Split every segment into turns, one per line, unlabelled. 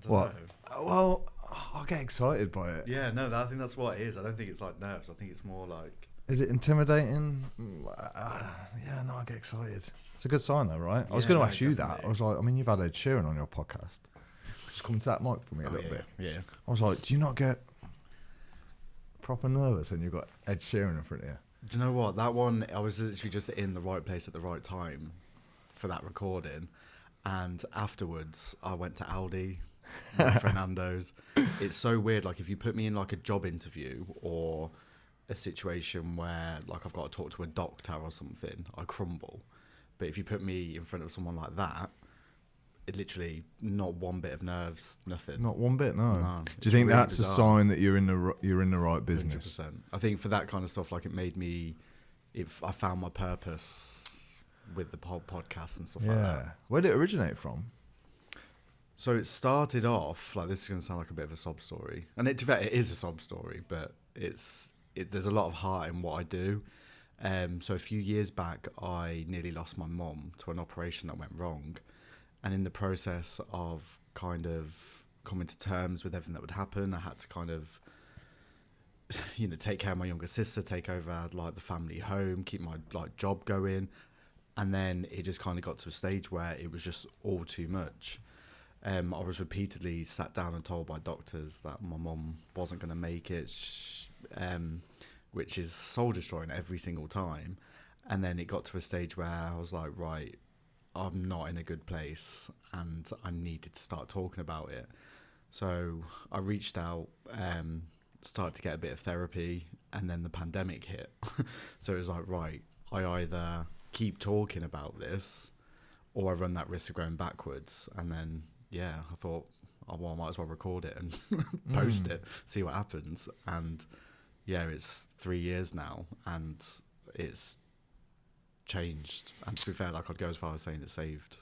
What? Well, I get excited by it.
Yeah, no, I think that's what it is. I don't think it's like nerves. I think it's more like...
Is it intimidating? Yeah, no, I get excited. It's a good sign though, right? I was
Yeah,
going to
no,
ask you
definitely.
that. I was like, I mean, you've had Ed Sheeran on your podcast. Just come to that mic for me a little bit.
Yeah.
I was like, do you not get proper nervous when you've got Ed Sheeran in front of you?
Do you know what? That one, I was literally just in the right place at the right time for that recording. And afterwards, I went to Aldi, went for Nando's. It's so weird. Like, if you put me in, like, a job interview or a situation where, like, I've got to talk to a doctor or something, I crumble. But if you put me in front of someone like that, it literally, not one bit of nerves, nothing.
Not one bit, no.
No,
Do you think
really
that's
bizarre.
a sign that you're in the right business?
100%. I think for that kind of stuff, like, it made me... I found my purpose with the whole podcast and stuff like that.
Where did it originate from?
So it started off, like, this is going to sound like a bit of a sob story. And it is a sob story, but there's a lot of heart in what I do. So a few years back, I nearly lost my mum to an operation that went wrong. And in the process of kind of coming to terms with everything that would happen, I had to kind of, take care of my younger sister, take over, like, the family home, keep my, like, job going. And then it just kind of got to a stage where it was just all too much. I was repeatedly sat down and told by doctors that my mum wasn't going to make it, which is soul destroying every single time. And then it got to a stage where I was like, right, I'm not in a good place and I needed to start talking about it. So I reached out, started to get a bit of therapy, and then the pandemic hit. So it was like, right, I either keep talking about this or I run that risk of going backwards. And then, I thought, I might as well record it and post it, see what happens. And it's 3 years now and it's changed. And to be fair, like, I'd go as far as saying it saved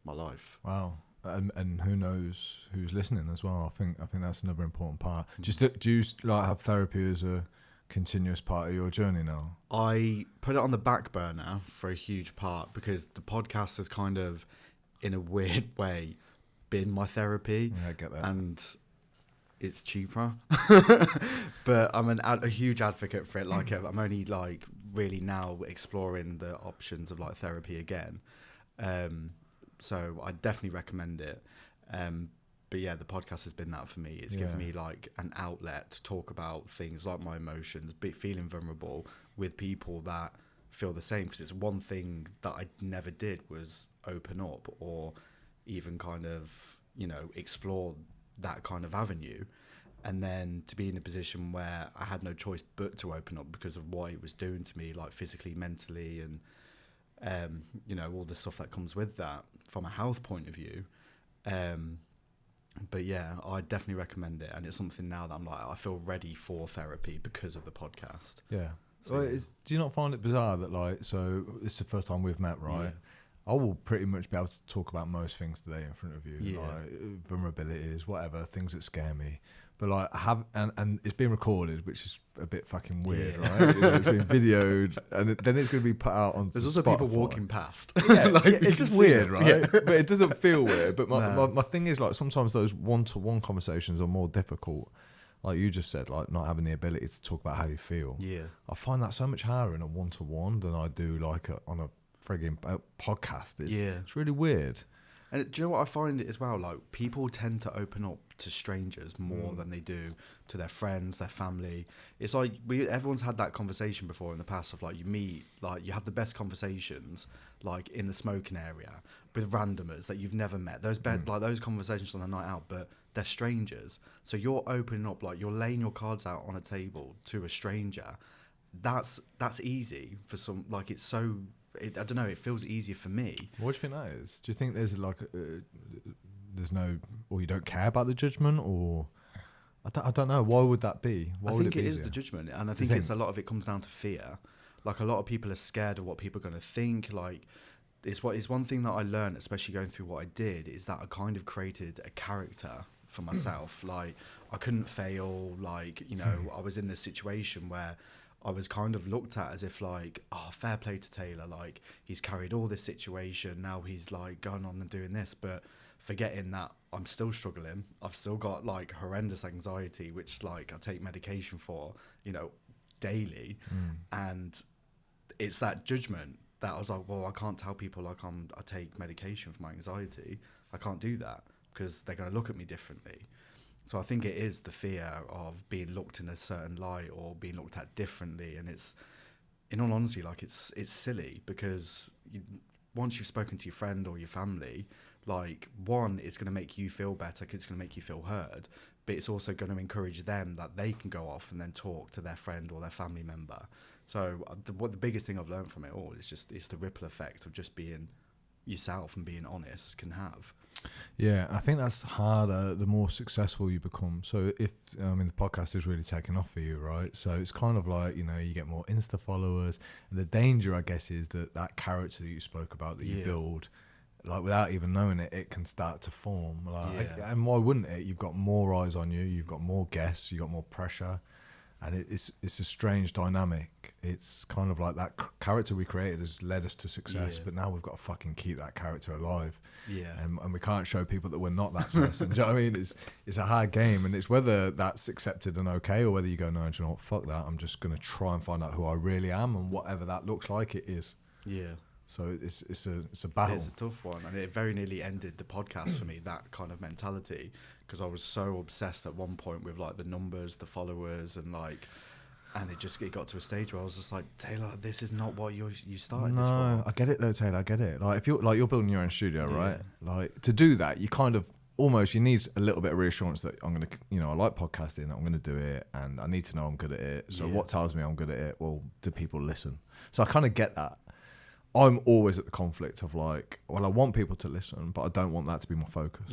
my life.
Wow. And who knows who's listening as well. I think that's another important part. Do you like have therapy as a continuous part of your journey now?
I put it on the back burner for a huge part because the podcast has kind of, in a weird way, been my therapy.
Yeah, I get that.
And it's cheaper. But I'm a huge advocate for it. Like, I'm only, like, really now exploring the options of, like, therapy again. So I definitely recommend it. But yeah, the podcast has been that for me. It's given me, like, an outlet to talk about things like my emotions, feeling vulnerable with people that feel the same. Because it's one thing that I never did was open up or even kind of, explore that kind of avenue. And then to be in a position where I had no choice but to open up because of what it was doing to me, like, physically, mentally, and all the stuff that comes with that from a health point of view. But yeah, I definitely recommend it, and it's something now that I'm like, I feel ready for therapy because of the podcast.
Yeah.
So,
well, do you not find it bizarre that, like, so this is the first time we've met, right? Yeah. I will pretty much be able to talk about most things today in front of you, like vulnerabilities, whatever, things that scare me. But, like, and it's been recorded, which is a bit fucking weird, right? It's been videoed, and then it's going to be put out on.
There's also people walking past.
Yeah, like, it's just weird, right? Yeah. But it doesn't feel weird. But my thing is, like, sometimes those one-to-one conversations are more difficult. Like you just said, like, not having the ability to talk about how you feel. Yeah, I find that so much harder in a one-to-one than I do, like, on a frigging podcast. It's really weird.
And do you know what I find as well? Like, people tend to open up to strangers more than they do to their friends, their family. It's like everyone's had that conversation before in the past of, like, you meet, like, you have the best conversations, like, in the smoking area with randomers that you've never met. Those like those conversations on a night out, but they're strangers. So you're opening up, like, you're laying your cards out on a table to a stranger. That's easy for some. Like, it's so. I don't know, it feels easier for me.
What do you think that is? Do you think there's, like, there's no, or you don't care about the judgment, or I don't know, why would that be?
I think it is the judgment, and I think it's a lot of it comes down to fear. Like, a lot of people are scared of what people are going to think. Like, it's one thing that I learned, especially going through what I did, is that I kind of created a character for myself. Like, I couldn't fail. Like, I was in this situation where I was kind of looked at as if, like, oh, fair play to Taylor. Like, he's carried all this situation. Now he's, like, going on and doing this, but forgetting that I'm still struggling. I've still got like horrendous anxiety, which like I take medication for, you know, daily. And it's that judgment that I was like, well, I can't tell people like I take medication for my anxiety. I can't do that because they're going to look at me differently. So I think it is the fear of being looked in a certain light or being looked at differently. And it's, in all honesty, like it's silly because once you've spoken to your friend or your family, like, one, it's going to make you feel better because it's going to make you feel heard, but it's also going to encourage them that they can go off and then talk to their friend or their family member. So the biggest thing I've learned from it all is just it's the ripple effect of just being yourself and being honest can have.
Yeah, I think that's harder the more successful you become. So if the podcast is really taking off for you, right? So it's kind of like, you know, you get more Insta followers, and the danger, I guess, is that character that you spoke about that you build, like without even knowing it, it can start to form. And why wouldn't it? You've got more eyes on you, you've got more guests, you've got more pressure, and it's a strange dynamic. It's kind of like that character we created has led us to success, but now we've got to fucking keep that character alive. And we can't show people that we're not that person. Do you know what I mean? It's a hard game, and it's whether that's accepted and okay, or whether you go, no, do you know what, fuck that, I'm just going to try and find out who I really am, and whatever that looks like, it is. So it's a battle.
It's a tough one, and it very nearly ended the podcast for me, that kind of mentality, because I was so obsessed at one point with like the numbers, the followers, and like, and it got to a stage where I was just like, Taylor, this is not what you started this for.
No, I get it though, Taylor. I get it. Like if you're building your own studio, right? Like to do that, you kind of almost you need a little bit of reassurance that I'm gonna, you know, I like podcasting, I'm gonna do it, and I need to know I'm good at it. So what tells me I'm good at it? Well, do people listen? So I kind of get that. I'm always at the conflict of like, well, I want people to listen, but I don't want that to be my focus.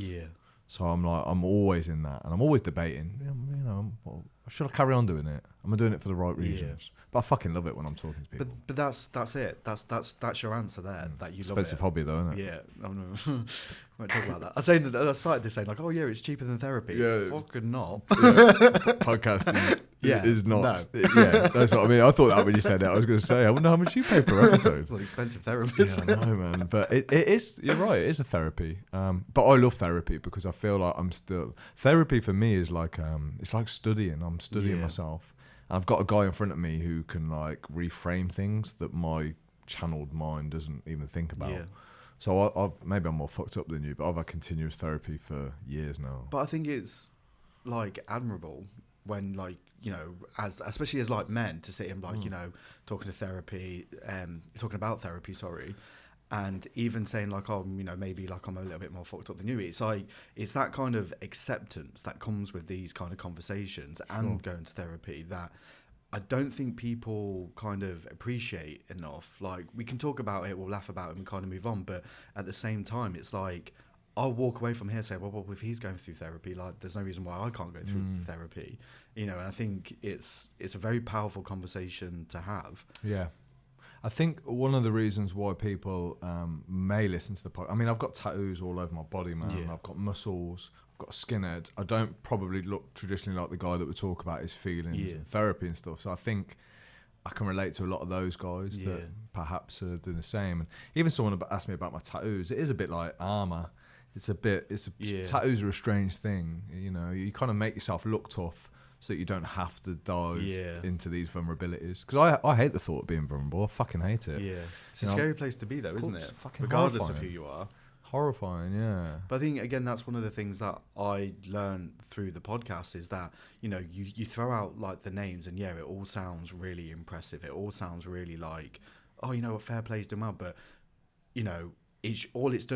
So I'm always in that, and I'm always debating. You know, well, should I carry on doing it? Am I doing it for the right reasons? But I fucking love it when I'm talking to people.
But that's it. That's your answer there. That you love it.
Expensive hobby though, isn't it?
Yeah. I won't talk about that. I started this saying like, oh yeah, it's cheaper than therapy. Fucking not.
Podcasting is not. No. That's what I mean. I thought that when you said it, I was going to say, I wonder how much you pay per episode.
It's an expensive therapist.
Yeah, I know, man. But it is. You're right. It is a therapy. But I love therapy because I feel like I'm still. Therapy for me is like it's like studying. I'm studying myself. And I've got a guy in front of me who can like reframe things that my channeled mind doesn't even think about. So maybe I'm more fucked up than you, but I've had continuous therapy for years now.
But I think it's like admirable when like, you know, especially as like men to sit in like, you know, talking about therapy, sorry. And even saying like, oh, you know, maybe like I'm a little bit more fucked up than you. It's like, it's that kind of acceptance that comes with these kind of conversations and going to therapy that I don't think people kind of appreciate enough. Like, we can talk about it, we'll laugh about it and kind of move on. But at the same time, it's like, I'll walk away from here saying, well, if he's going through therapy, like, there's no reason why I can't go through therapy. You know, and I think it's a very powerful conversation to have.
Yeah. I think one of the reasons why people may listen to the podcast, I mean, I've got tattoos all over my body, man. I've got muscles, I've got a skinhead. I don't probably look traditionally like the guy that would talk about his feelings and therapy and stuff. So I think I can relate to a lot of those guys that perhaps are doing the same. And even someone asked me about my tattoos. It is a bit like armor. Tattoos are a strange thing. You know, you kind of make yourself look tough so that you don't have to dive into these vulnerabilities. Because I hate the thought of being vulnerable. I fucking hate it.
It's a scary place to be, though, isn't it?
horrifying.
Regardless of who you are.
Horrifying, yeah.
But I think, again, that's one of the things that I learned through the podcast is that, you know, you throw out, like, the names and, it all sounds really impressive. It all sounds really like, oh, you know what, Fair Play's doing well. But, you know, all it's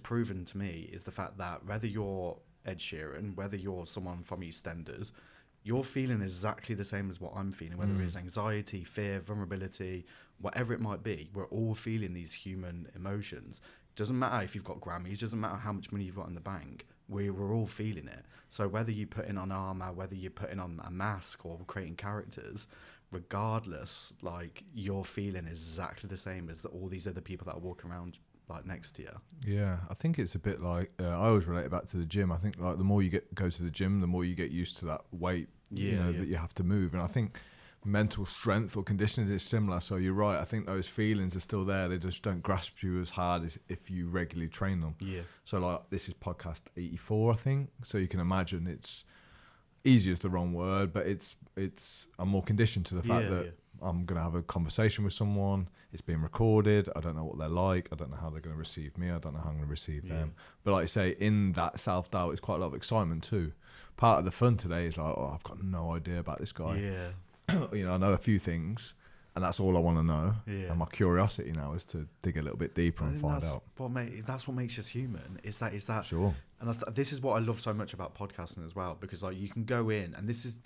proven to me is the fact that whether you're Ed Sheeran, whether you're someone from EastEnders, you're feeling exactly the same as what I'm feeling, whether it's anxiety, fear, vulnerability, whatever it might be. We're all feeling these human emotions. Doesn't matter if you've got Grammys, doesn't matter how much money you've got in the bank, we're all feeling it. So whether you're putting on armor, whether you're putting on a mask or creating characters, regardless, like, you're feeling exactly the same as all these other people that are walking around like next to you.
Yeah, I think it's a bit like I always relate it back to the gym. I think like the more you go to the gym, the more you get used to that weight, that you have to move. And I think mental strength or conditioning is similar. So you're right. I think those feelings are still there. They just don't grasp you as hard as if you regularly train them.
Yeah.
So like this is podcast 84, I think. So you can imagine it's easy is the wrong word, but it's I'm more conditioned to the fact that I'm going to have a conversation with someone. It's being recorded. I don't know what they're like. I don't know how they're going to receive me. I don't know how I'm going to receive them. But like I say, in that self-doubt, it's quite a lot of excitement too. Part of the fun today is like, oh, I've got no idea about this guy.
Yeah.
You know, I know a few things, and that's all I want to know.
Yeah.
And my curiosity now is to dig a little bit deeper and find out.
That's what makes us human. Is that
Sure.
And this is what I love so much about podcasting as well, because like you can go in, and this is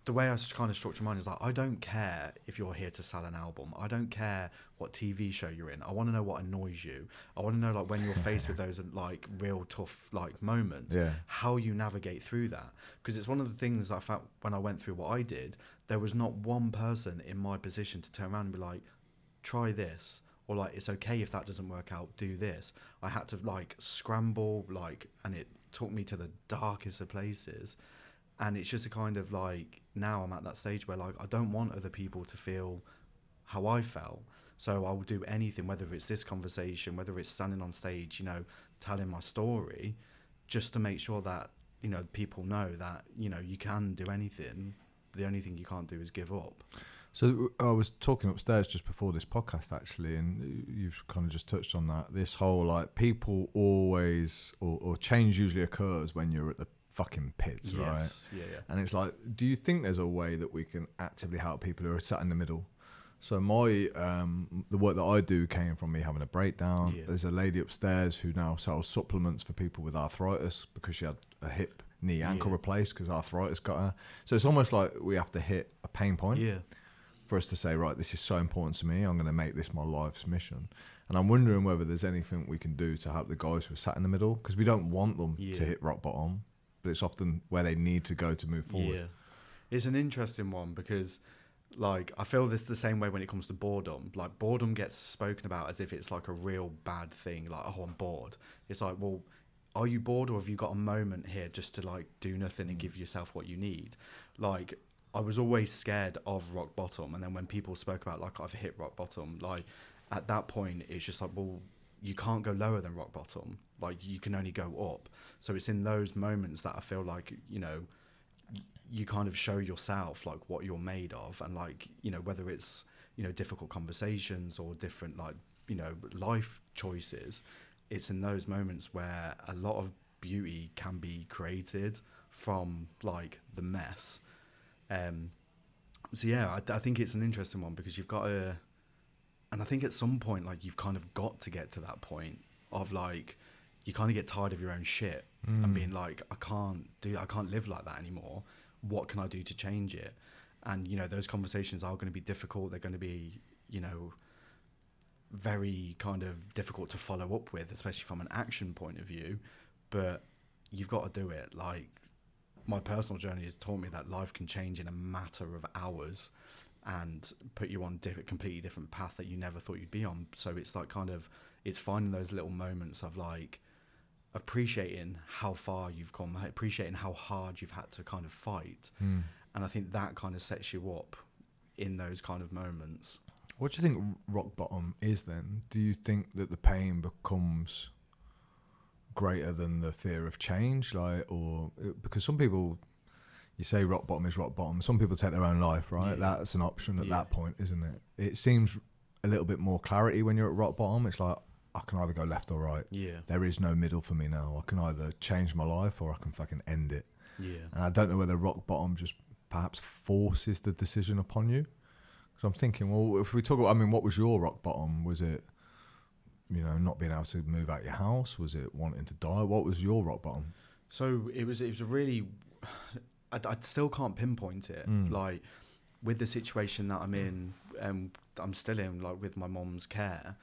the way I kind of structure mine is like, I don't care if you're here to sell an album. I don't care what TV show you're in. I want to know what annoys you. I want to know like when you're faced with those like real tough like moments, how you navigate through that. Because it's one of the things I found when I went through what I did. There was not one person in my position to turn around and be like, try this, or like, it's okay if that doesn't work out, do this. I had to like scramble, like, and it took me to the darkest of places. And it's just a kind of like, now I'm at that stage where like, I don't want other people to feel how I felt. So I will do anything, whether it's this conversation, whether it's standing on stage, you know, telling my story, just to make sure that, you know, people know that, you know, you can do anything. The only thing you can't do is give up.
So I was talking upstairs just before this podcast, actually, and you've kind of just touched on that. This whole, like, people always, or change usually occurs when you're at the fucking pits, right?
Yeah.
And it's like, do you think there's a way that we can actively help people who are sat in the middle? So my the work that I do came from me having a breakdown.
Yeah.
There's a lady upstairs who now sells supplements for people with arthritis because she had a hip, knee, ankle replaced because arthritis got her. So it's almost like we have to hit a pain point for us to say, right, this is so important to me. I'm going to make this my life's mission. And I'm wondering whether there's anything we can do to help the guys who are sat in the middle, because we don't want them to hit rock bottom, but it's often where they need to go to move forward.
Yeah. It's an interesting one because, like, I feel this the same way when it comes to boredom. Like, boredom gets spoken about as if it's like a real bad thing. Like, oh, I'm bored. It's like, well, are you bored, or have you got a moment here just to like do nothing and give yourself what you need? Like, I was always scared of rock bottom, and then when people spoke about like I've hit rock bottom, like at that point it's just like, well, you can't go lower than rock bottom. Like, you can only go up. So it's in those moments that I feel like, you know, you kind of show yourself like what you're made of, and like, you know, whether it's, you know, difficult conversations or different like, you know, life choices, it's in those moments where a lot of beauty can be created from like the mess. So yeah, I think it's an interesting one, because you've got to, and I think at some point like you've kind of got to get to that point of like, you kind of get tired of your own shit and being like, I can't live like that anymore. What can I do to change it? And, you know, those conversations are going to be difficult. They're going to be, you know, very kind of difficult to follow up with, especially from an action point of view. But you've got to do it. Like, my personal journey has taught me that life can change in a matter of hours and put you on a completely different path that you never thought you'd be on. So it's like kind of, it's finding those little moments of like, appreciating how far you've come, appreciating how hard you've had to kind of fight. And I think that kind of sets you up in those kind of moments.
What do you think rock bottom is then? Do you think that the pain becomes greater than the fear of change? Like, or because some people, you say rock bottom is rock bottom, some people take their own life, right? That's an option at that point, isn't it? It seems a little bit more clarity when you're at rock bottom. It's like, I can either go left or right. Yeah. There is no middle for me now. I can either change my life or I can fucking end it. Yeah. And I don't know whether rock bottom just perhaps forces the decision upon you. So I'm thinking, well, if we talk about, I mean, what was your rock bottom? Was it, you know, not being able to move out your house? Was it wanting to die? What was your rock bottom?
So it was a really, I still can't pinpoint it. Like, with the situation that I'm in, I'm still in, like with my mom's care,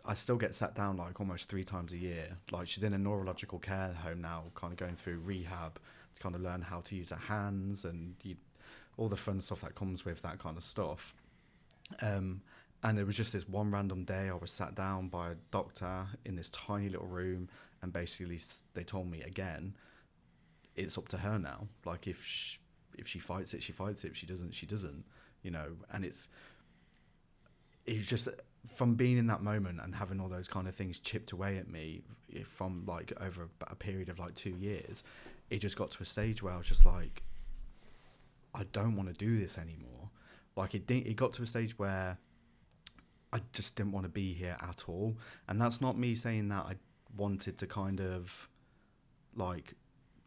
I still get sat down like almost 3 times a year. Like, she's in a neurological care home now, kind of going through rehab to kind of learn how to use her hands and all the fun stuff that comes with that kind of stuff. And it was just this one random day I was sat down by a doctor in this tiny little room, and basically they told me again, it's up to her now. Like, if if she fights it, she fights it. If she doesn't, she doesn't. You know, and it's just from being in that moment and having all those kind of things chipped away at me from like over a period of like 2 years, it just got to a stage where I was just like, I don't want to do this anymore. Like it got to a stage where I just didn't want to be here at all. And that's not me saying that I wanted to kind of like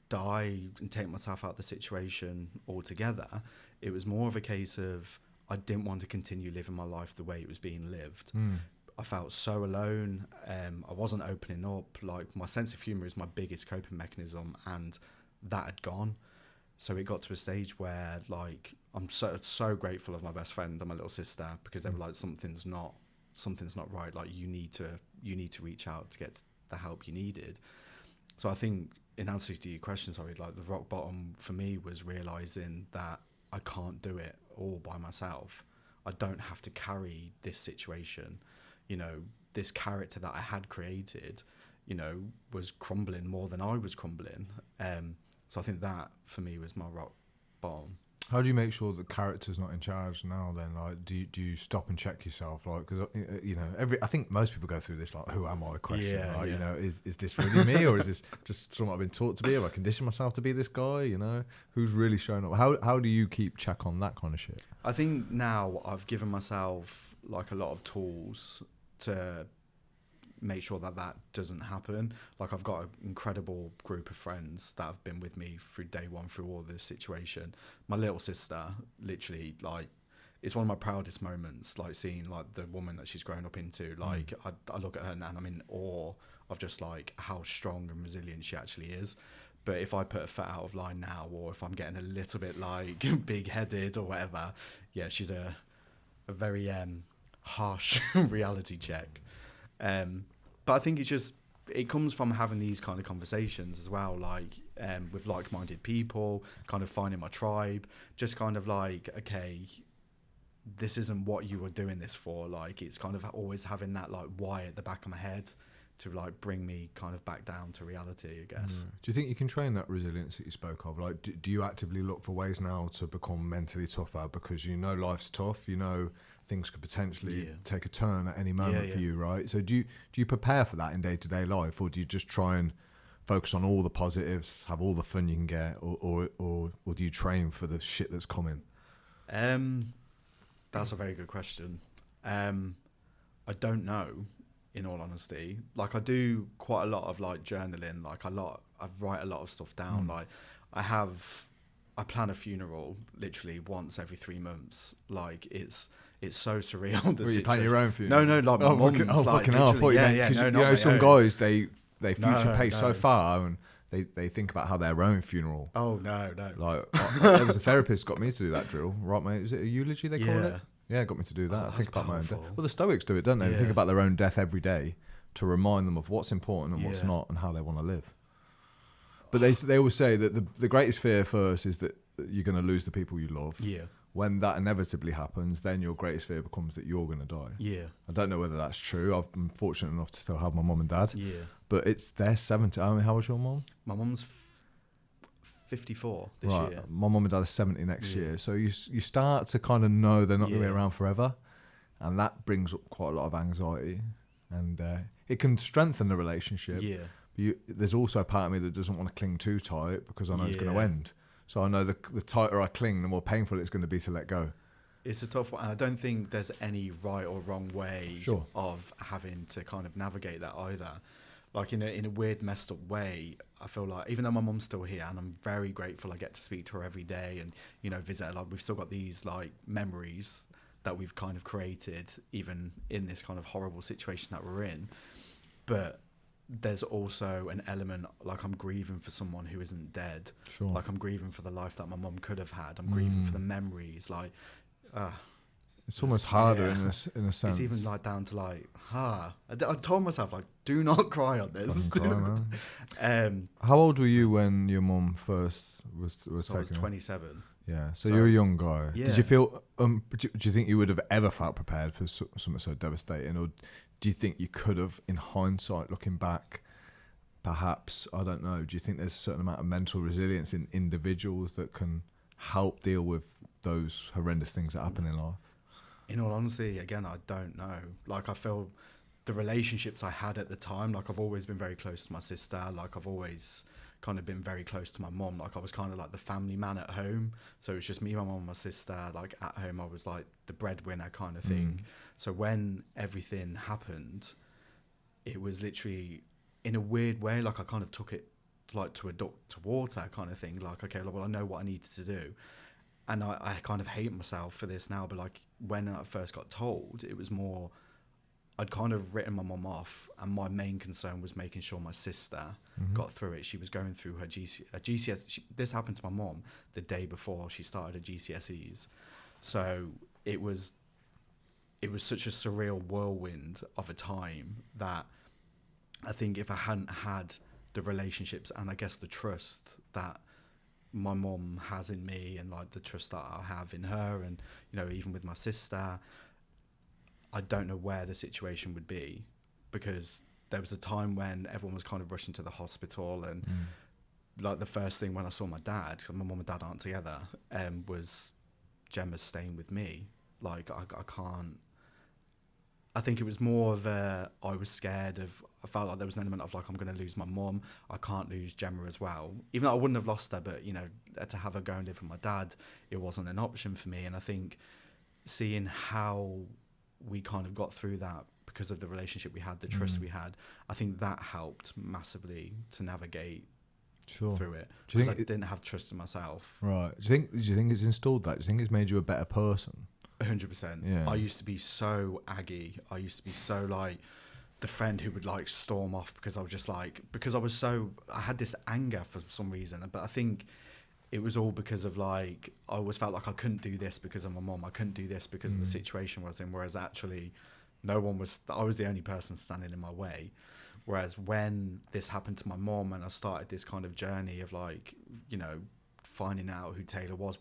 die and take myself out of the situation altogether. It was more of a case of I didn't want to continue living my life the way it was being lived. I felt so alone. I wasn't opening up. Like my sense of humor is my biggest coping mechanism, and that had gone. So it got to a stage where like I'm so grateful of my best friend and my little sister, because they were like, something's not right. Like you need to reach out to get the help you needed. So I think in answer to your question, sorry, like the rock bottom for me was realizing that I can't do it all by myself. I don't have to carry this situation. You know, this character that I had created, you know, was crumbling more than I was crumbling. So I think that for me was my rock bottom.
How do you make sure the character's not in charge now then? Like, do you stop and check yourself? Like, because, you know, I think most people go through this, like, who am I question?
Yeah,
like,
yeah.
you know, is this really me, or is this just something I've been taught to be? Have I conditioned myself to be this guy? You know, who's really showing up? How do you keep check on that kind of shit?
I think now I've given myself like a lot of tools to make sure that doesn't happen. Like I've got an incredible group of friends that have been with me through day one, through all this situation. My little sister, literally, like, it's one of my proudest moments, like seeing like the woman that she's grown up into. Like I look at her now and I'm in awe of just like how strong and resilient she actually is. But if I put a foot out of line now, or if I'm getting a little bit like big headed or whatever, yeah, she's a very harsh reality check. But I think it comes from having these kind of conversations as well, like with like-minded people, kind of finding my tribe, just kind of like, okay, this isn't what you were doing this for. Like it's kind of always having that like why at the back of my head to like bring me kind of back down to reality, I guess.
Do you think you can train that resilience that you spoke of? Like, do you actively look for ways now to become mentally tougher, because you know life's tough, you know things could potentially take a turn at any moment for you, right? So do you prepare for that in day-to-day life, or do you just try and focus on all the positives, have all the fun you can get, or do you train for the shit that's coming?
That's a very good question. I don't know, in all honesty. Like I do quite a lot of like journaling, like I write a lot of stuff down. Like I plan a funeral literally once every 3 months. Like it's so surreal.
You plan your own funeral?
No, like my mum's.
Like, fucking hell! I thought you meant, because you know some guys they future pace so far, and they think about how their own funeral.
Oh no!
Like there was a therapist got me to do that drill, right, mate? Is it a eulogy they call it? Yeah, got me to do that. I think about my own death. Well, the Stoics do it, don't they? They think about their own death every day to remind them of what's important and what's not, and how they want to live. But they always say that the greatest fear first is that you're going to lose the people you love. Yeah. When that inevitably happens, then your greatest fear becomes that you're going to die. Yeah. I don't know whether that's true. I've been fortunate enough to still have my mum and dad. Yeah. But it's their 70. I mean, how was your mum?
My mum's 54 this year.
My mum and dad are 70 next year. So you start to kind of know they're not going to be around forever. And that brings up quite a lot of anxiety. And it can strengthen the relationship. Yeah. There's also a part of me that doesn't want to cling too tight, because I know it's going to end. So I know the tighter I cling, the more painful it's going to be to let go.
It's a tough one. And I don't think there's any right or wrong way of having to kind of navigate that either. Like in a weird, messed up way, I feel like, even though my mum's still here and I'm very grateful I get to speak to her every day and, you know, visit her, like we've still got these like memories that we've kind of created, even in this kind of horrible situation that we're in. But there's also an element, like I'm grieving for someone who isn't dead. Sure. Like I'm grieving for the life that my mum could have had. I'm grieving for the memories. Like,
it's almost harder in a sense.
It's even like down to like, I told myself like, do not cry on this.
How old were you when your mum first was taken?
I was 27.
Yeah, so you're a young guy. Yeah. Did you feel? Do you think you would have ever felt prepared for something so devastating, or do you think you could have, in hindsight, looking back, perhaps, I don't know, do you think there's a certain amount of mental resilience in individuals that can help deal with those horrendous things that happen in life?
In all honesty, again, I don't know. Like, I feel the relationships I had at the time, like, I've always been very close to my sister. Like, I've always kind of been very close to my mum. Like, I was kind of like the family man at home. So it was just me, my mum, and my sister. Like, at home, I was like the breadwinner kind of thing. So when everything happened, it was literally, in a weird way, like, I kind of took it like to a duck to water kind of thing. Like, okay, well, I know what I needed to do. And I kind of hate myself for this now, but like, when I first got told, it was more, I'd kind of written my mum off, and my main concern was making sure my sister got through it. She was going through her GCSE. This happened to my mum the day before she started her GCSEs. So it was such a surreal whirlwind of a time that I think if I hadn't had the relationships and I guess the trust that my mum has in me, and like the trust that I have in her, and you know, even with my sister, I don't know where the situation would be, because there was a time when everyone was kind of rushing to the hospital, and like the first thing when I saw my dad, 'cause my mum and dad aren't together, was Gemma's staying with me. Like, I can't. I think it was more of I was scared of, I felt like there was an element of like, I'm going to lose my mum, I can't lose Gemma as well. Even though I wouldn't have lost her, but you know, to have her go and live with my dad, it wasn't an option for me. And I think seeing how we kind of got through that because of the relationship we had, the trust we had, I think that helped massively to navigate through it. Because I didn't have trust in myself.
Right. Do you think it's installed that? Do you think it's made you a better person?
100%.
Yeah.
I used to be so aggy. I used to be so like the friend who would like storm off because I was just like, I had this anger for some reason, but I think it was all because of like, I always felt like I couldn't do this because of my mom. I couldn't do this because of the situation I was in, whereas actually I was the only person standing in my way. Whereas when this happened to my mom and I started this kind of journey of like, you know, finding out who Taylor was,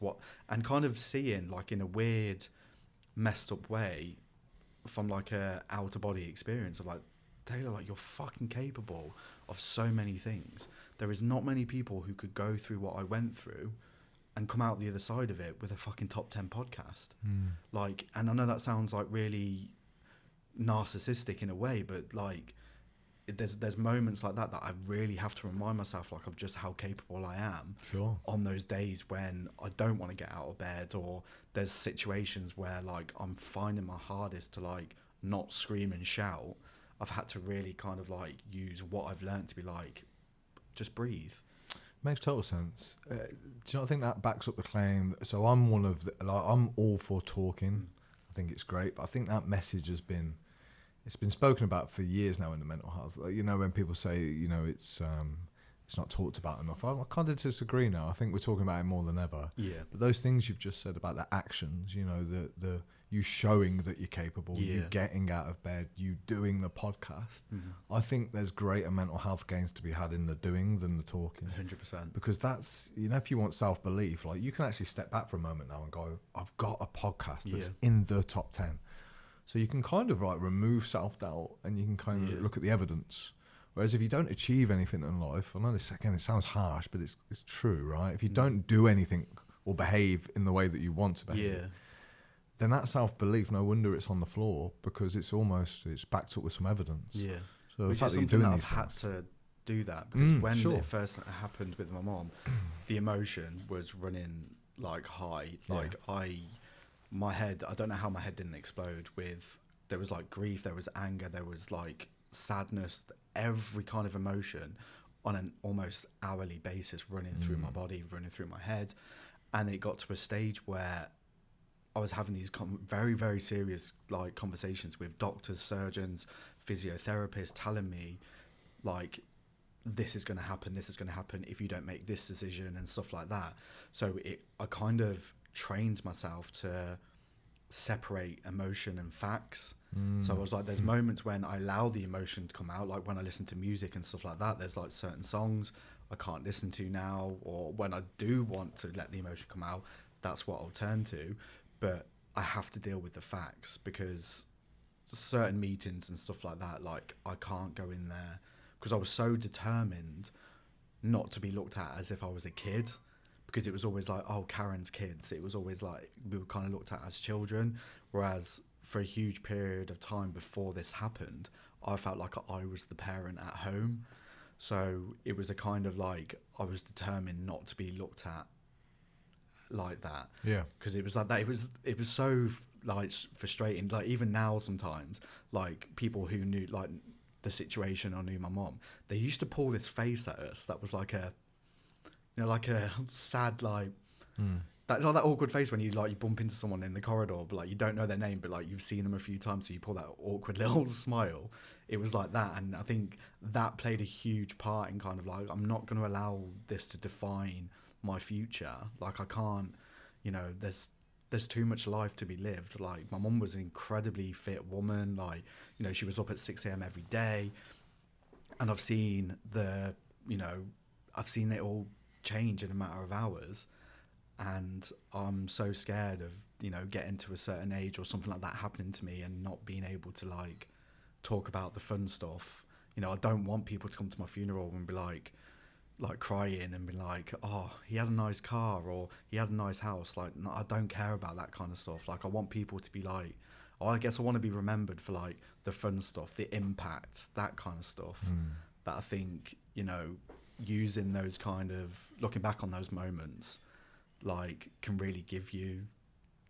and kind of seeing like in a weird, messed up way from like a outer body experience of like, Taylor, like, you're fucking capable of so many things. There is not many people who could go through what I went through and come out the other side of it with a fucking top 10 podcast. Like, and I know that sounds like really narcissistic in a way, but like, there's moments like that I really have to remind myself like of just how capable I am on those days when I don't want to get out of bed, or there's situations where like I'm finding my hardest to like not scream and shout. I've had to really kind of like use what I've learned to be like, just breathe.
Makes total sense. Do you not think that backs up the claim? So I'm I'm all for talking. I think it's great, but I think that message it's been spoken about for years now in the mental health. Like, you know, when people say, you know, it's not talked about enough, I kind of disagree now. I think we're talking about it more than ever. Yeah. But those things you've just said about the actions, you know, the you showing that you're capable, you getting out of bed, you doing the podcast. I think there's greater mental health gains to be had in the doing than the talking.
100%.
Because that's, you know, if you want self-belief, like, you can actually step back for a moment now and go, I've got a podcast that's in the top 10. So you can kind of like remove self-doubt, and you can kind of look at the evidence. Whereas if you don't achieve anything in life, I know this, again, it sounds harsh, but it's true, right? If you don't do anything or behave in the way that you want to behave, then that self-belief, no wonder it's on the floor, because it's backed up with some evidence. Yeah. So
which is something that I've had to do that, because when it first happened with my mom, the emotion was running like high. Like my head, I don't know how my head didn't explode there was like grief, there was anger, there was like sadness, every kind of emotion on an almost hourly basis running through my body, running through my head. And it got to a stage where I was having these very, very serious like conversations with doctors, surgeons, physiotherapists telling me like, this is going to happen if you don't make this decision and stuff like that. So I kind of trained myself to separate emotion and facts. So I was like, there's moments when I allow the emotion to come out, like when I listen to music and stuff like that, there's like certain songs I can't listen to now, or when I do want to let the emotion come out, that's what I'll turn to. But I have to deal with the facts, because certain meetings and stuff like that, like I can't go in there, because I was so determined not to be looked at as if I was a kid, because it was always like, oh, Karen's kids. It was always like we were kind of looked at as children, whereas for a huge period of time before this happened, I felt like I was the parent at home. So it was a kind of like I was determined not to be looked at like that.
Yeah.
Because it was like that. It was so like frustrating. Like even now sometimes, like people who knew like the situation or knew my mom, they used to pull this face at us that was like a, you know, like a sad like that, like that awkward face when you bump into someone in the corridor, but like you don't know their name, but like you've seen them a few times, so you pull that awkward little smile. It was like that, and I think that played a huge part in kind of like, I'm not going to allow this to define my future. Like I can't, you know, there's too much life to be lived. Like my mum was an incredibly fit woman. Like, you know, she was up at 6 a.m. every day, and I've seen it all change in a matter of hours. And I'm so scared of, you know, getting to a certain age or something like that happening to me and not being able to like talk about the fun stuff. You know, I don't want people to come to my funeral and be like crying and be like, oh, he had a nice car or he had a nice house. Like, no, I don't care about that kind of stuff. Like, I want people to be like, oh, I guess I want to be remembered for like the fun stuff, the impact, that kind of stuff. That I think, you know, using those kind of, looking back on those moments, like can really give you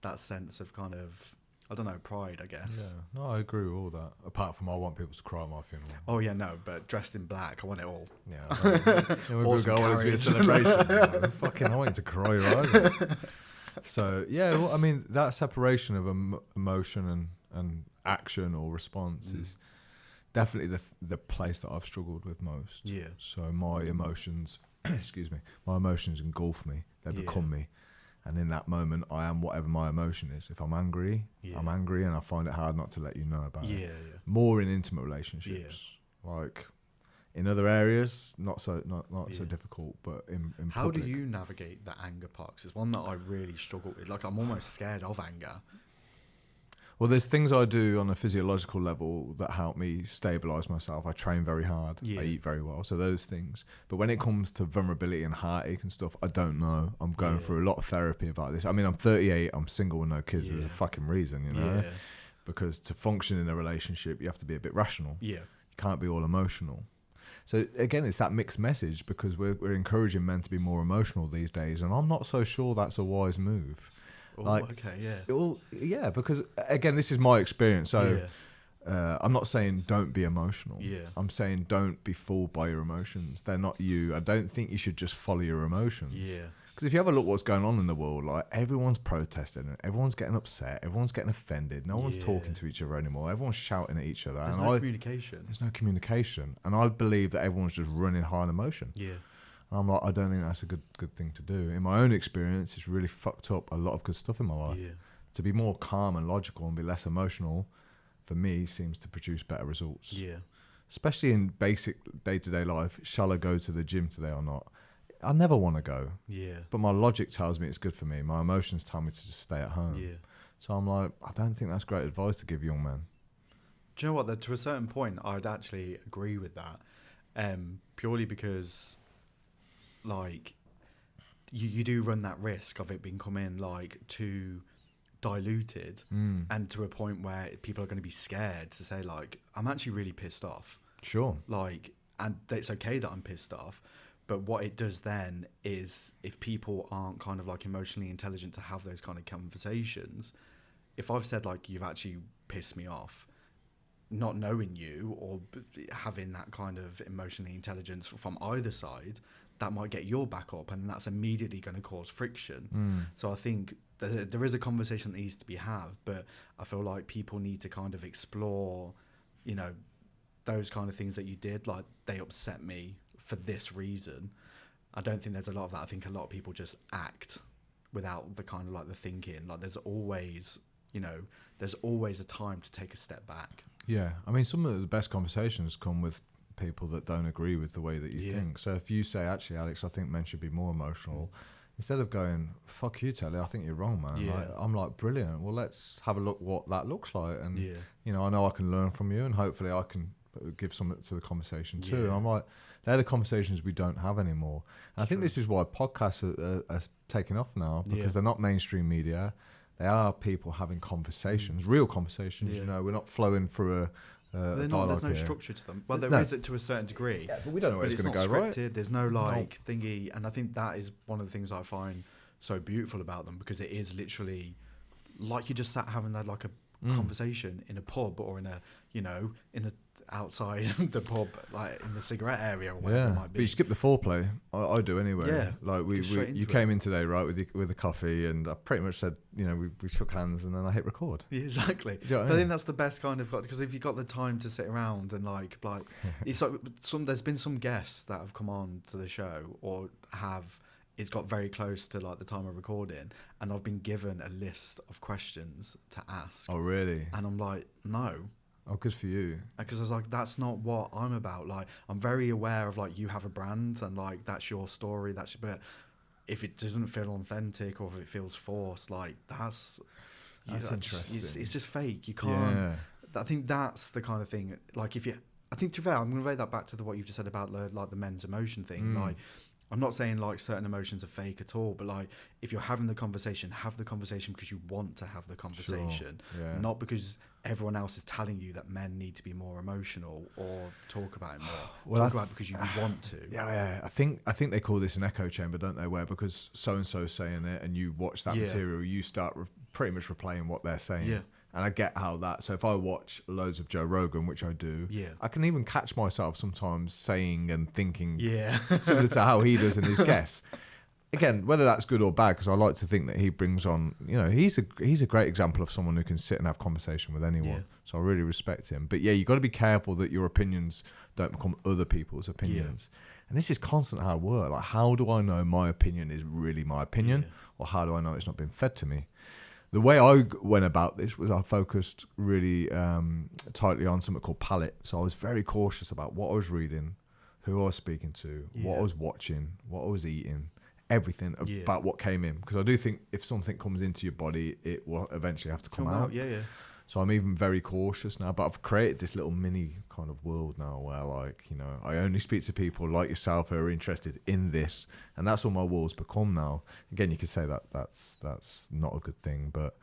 that sense of kind of, I don't know, pride, I guess.
Yeah, no, I agree with all that. Apart from I want people to cry at my funeral.
Oh yeah, no, but dressed in black, I want it all.
Yeah, we
Awesome
go, I want it to be a celebration. Fucking, I want you to cry right out. So yeah, well, I mean that separation of emotion and action or response is definitely the place that I've struggled with most.
Yeah.
So my emotions, excuse me, my emotions engulf me. They become me. And in that moment, I am whatever my emotion is. If I'm angry, I'm angry, and I find it hard not to let you know about it.
Yeah.
More in intimate relationships. Like in other areas, not so difficult, but in
How
public.
do you navigate the anger part? 'Cause it's one that I really struggle with. Like I'm almost scared of anger.
Well, there's things I do on a physiological level that help me stabilise myself. I train very hard. I eat very well. So those things. But when it comes to vulnerability and heartache and stuff, I don't know. I'm going through a lot of therapy about this. I mean, I'm 38. I'm single with no kids. There's a fucking reason, you know?
Yeah.
Because to function in a relationship, you have to be a bit rational.
Yeah.
You can't be all emotional. So again, it's that mixed message because we're encouraging men to be more emotional these days. And I'm not so sure that's a wise move. Because again, this is my experience. So I'm not saying don't be emotional. I'm saying don't be fooled by your emotions. They're not you. I don't think you should just follow your emotions. Because if you have a look what's going on in the world, like everyone's protesting, everyone's getting upset, everyone's getting offended, no one's talking to each other anymore, everyone's shouting at each other.
There's no communication.
There's no communication. And I believe that everyone's just running high on emotion. I'm like, I don't think that's a good thing to do. In my own experience, it's really fucked up a lot of good stuff in my life. To be more calm and logical and be less emotional, for me, seems to produce better results. Especially in basic day-to-day life. Shall I go to the gym today or not? I never want to go. But my logic tells me it's good for me. My emotions tell me to just stay at home. So I'm like, I don't think that's great advice to give young men.
Do you know what? To a certain point, I'd actually agree with that. Purely because... like you do run that risk of it becoming like too diluted and to a point where people are going to be scared to say like, I'm actually really pissed off.
Sure.
Like, and it's okay that I'm pissed off, but what it does then is if people aren't kind of like emotionally intelligent to have those kind of conversations, if I've said like, you've actually pissed me off, not knowing you or having that kind of emotionally intelligence from either side, that might get your back up, and that's immediately going to cause friction. So I think there is a conversation that needs to be had, but I feel like people need to kind of explore, you know, those kind of things that you did, like they upset me for this reason. I don't think there's a lot of that. I think a lot of people just act without the kind of like the thinking. Like there's always, you know, there's always a time to take a step back.
Yeah, I mean, some of the best conversations come with people that don't agree with the way that you think. So if you say, actually, Alex, I think men should be more emotional, instead of going, fuck you, Telly, I think you're wrong, man. Like, I'm like, brilliant. Well, let's have a look what that looks like. And, you know, I know I can learn from you, and hopefully I can give something to the conversation too. And
Yeah.
I'm like, they're the conversations we don't have anymore. And I think this is why podcasts are taking off now, because they're not mainstream media. They are people having conversations, real conversations. You know, we're not flowing through a
there's no structure to them. Well, there is it to a certain degree.
Yeah, but we don't know where it's going to go,
scripted.
right?
There's no thingy, and I think that is one of the things I find so beautiful about them, because it is literally like you just sat having that like a conversation in a pub or in a in the outside the pub, like in the cigarette area or whatever it might be.
But you skip the foreplay. I do anyway.
Yeah,
like you came in today, right, with a coffee, and I pretty much said, we shook hands, and then I hit record.
Yeah, exactly.
You know what I
I
mean?
think that's the best kind of, because if you've got the time to sit around and like it's like there's been some guests that have come on to the show or it's got very close to like the time of recording, and I've been given a list of questions to ask.
Oh, really?
And I'm like, no.
Oh, good for you.
Because I was like, that's not what I'm about. Like, I'm very aware of like you have a brand and like that's your story. but if it doesn't feel authentic or if it feels forced, like that's
interesting.
It's just fake. You can't. Yeah. I think that's the kind of thing. Like, I think to be fair, I'm going to relate that back to what you've just said about the men's emotion thing. Like, I'm not saying like certain emotions are fake at all, but like if you're having the conversation, have the conversation because you want to have the conversation, not because everyone else is telling you that men need to be more emotional or talk about it more. Talk about it because you want to.
Yeah. I think they call this an echo chamber, don't they? Where because so and so saying it, and you watch that material, you start pretty much replaying what they're saying. Yeah. And I get how that. So if I watch loads of Joe Rogan, which I do, I can even catch myself sometimes saying and thinking similar to how he does in his guests. Again, whether that's good or bad, because I like to think that he brings on, he's a great example of someone who can sit and have conversation with anyone. Yeah. So I really respect him. But yeah, you got to be careful that your opinions don't become other people's opinions. Yeah. And this is constant hard work. Like, how do I know my opinion is really my opinion, or how do I know it's not been fed to me? The way I went about this was I focused really tightly on something called palate. So I was very cautious about what I was reading, who I was speaking to, what I was watching, what I was eating, everything about what came in. Because I do think if something comes into your body, it will eventually have to come out. Yeah. So I'm even very cautious now. But I've created this little mini kind of world now where, like, I only speak to people like yourself who are interested in this. And that's all my world's become now. Again, you could say that that's not a good thing, but...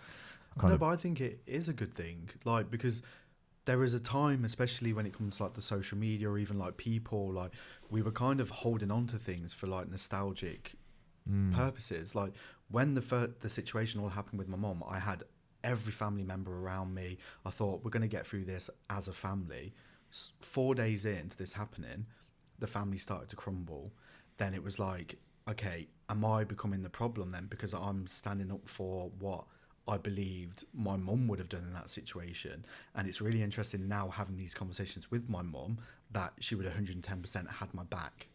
but I think it is a good thing. Like, because there is a time, especially when it comes to, like, the social media or even, like, people, like, we were kind of holding on to things for, like, nostalgic purposes. Like, when the situation all happened with my mom, I had every family member around me. I thought, we're going to get through this as a family. 4 days into this happening, the family started to crumble. Then it was like, okay, am I becoming the problem then? Because I'm standing up for what I believed my mum would have done in that situation. And it's really interesting now having these conversations with my mum that she would 110% had my back.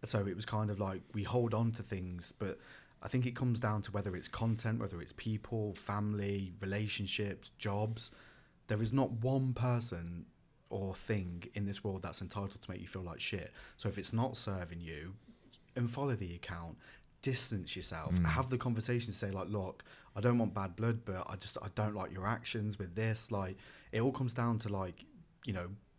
So it was kind of like, we hold on to things, but I think it comes down to whether it's content, whether it's people, family, relationships, jobs. There is not one person or thing in this world that's entitled to make you feel like shit. So if it's not serving you, unfollow the account, distance yourself, have the conversation, say like, look, I don't want bad blood, but I don't like your actions with this. Like, it all comes down to, like,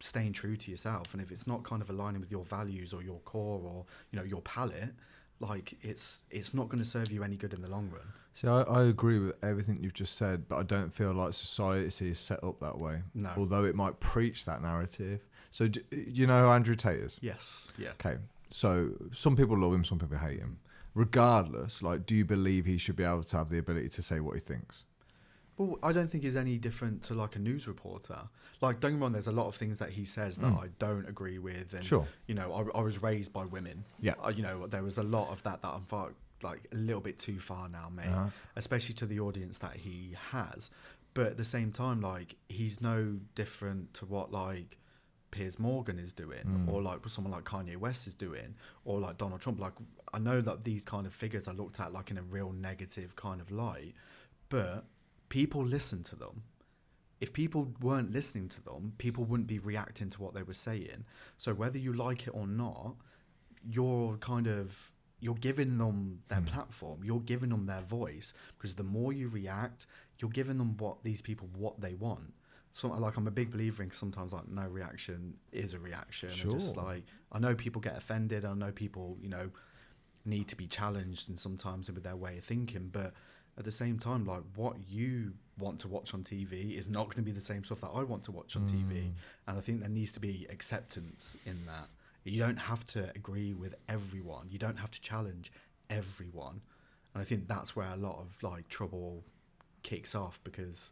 staying true to yourself. And if it's not kind of aligning with your values or your core or, your palate, like, it's not going to serve you any good in the long run.
See, I agree with everything you've just said, but I don't feel like society is set up that way.
No.
Although it might preach that narrative. So, do you know who Andrew Tate is?
Yes. Yeah.
Okay. So, some people love him, some people hate him. Regardless, like, do you believe he should be able to have the ability to say what he thinks?
Well, I don't think he's any different to, like, a news reporter. Like, don't get me wrong, there's a lot of things that he says that I don't agree with. And,
sure.
I was raised by women. Yeah. There was a lot of that I'm like a little bit too far now, mate. Especially to the audience that he has. But at the same time, like, he's no different to what, like, Piers Morgan is doing, or like what someone like Kanye West is doing, or like Donald Trump. Like, I know that these kind of figures are looked at like in a real negative kind of light, but people listen to them. If people weren't listening to them, people wouldn't be reacting to what they were saying. So whether you like it or not, you're giving them their platform, you're giving them their voice, because the more you react, you're giving them what they want. like I'm a big believer in sometimes like no reaction is a reaction.
Sure.
And just like I know people get offended. I know people, you know, need to be challenged and sometimes with their way of thinking. But at the same time, like what you want to watch on TV is not going to be the same stuff that I want to watch on TV. And I think there needs to be acceptance in that. You don't have to agree with everyone. You don't have to challenge everyone. And I think that's where a lot of like trouble kicks off, because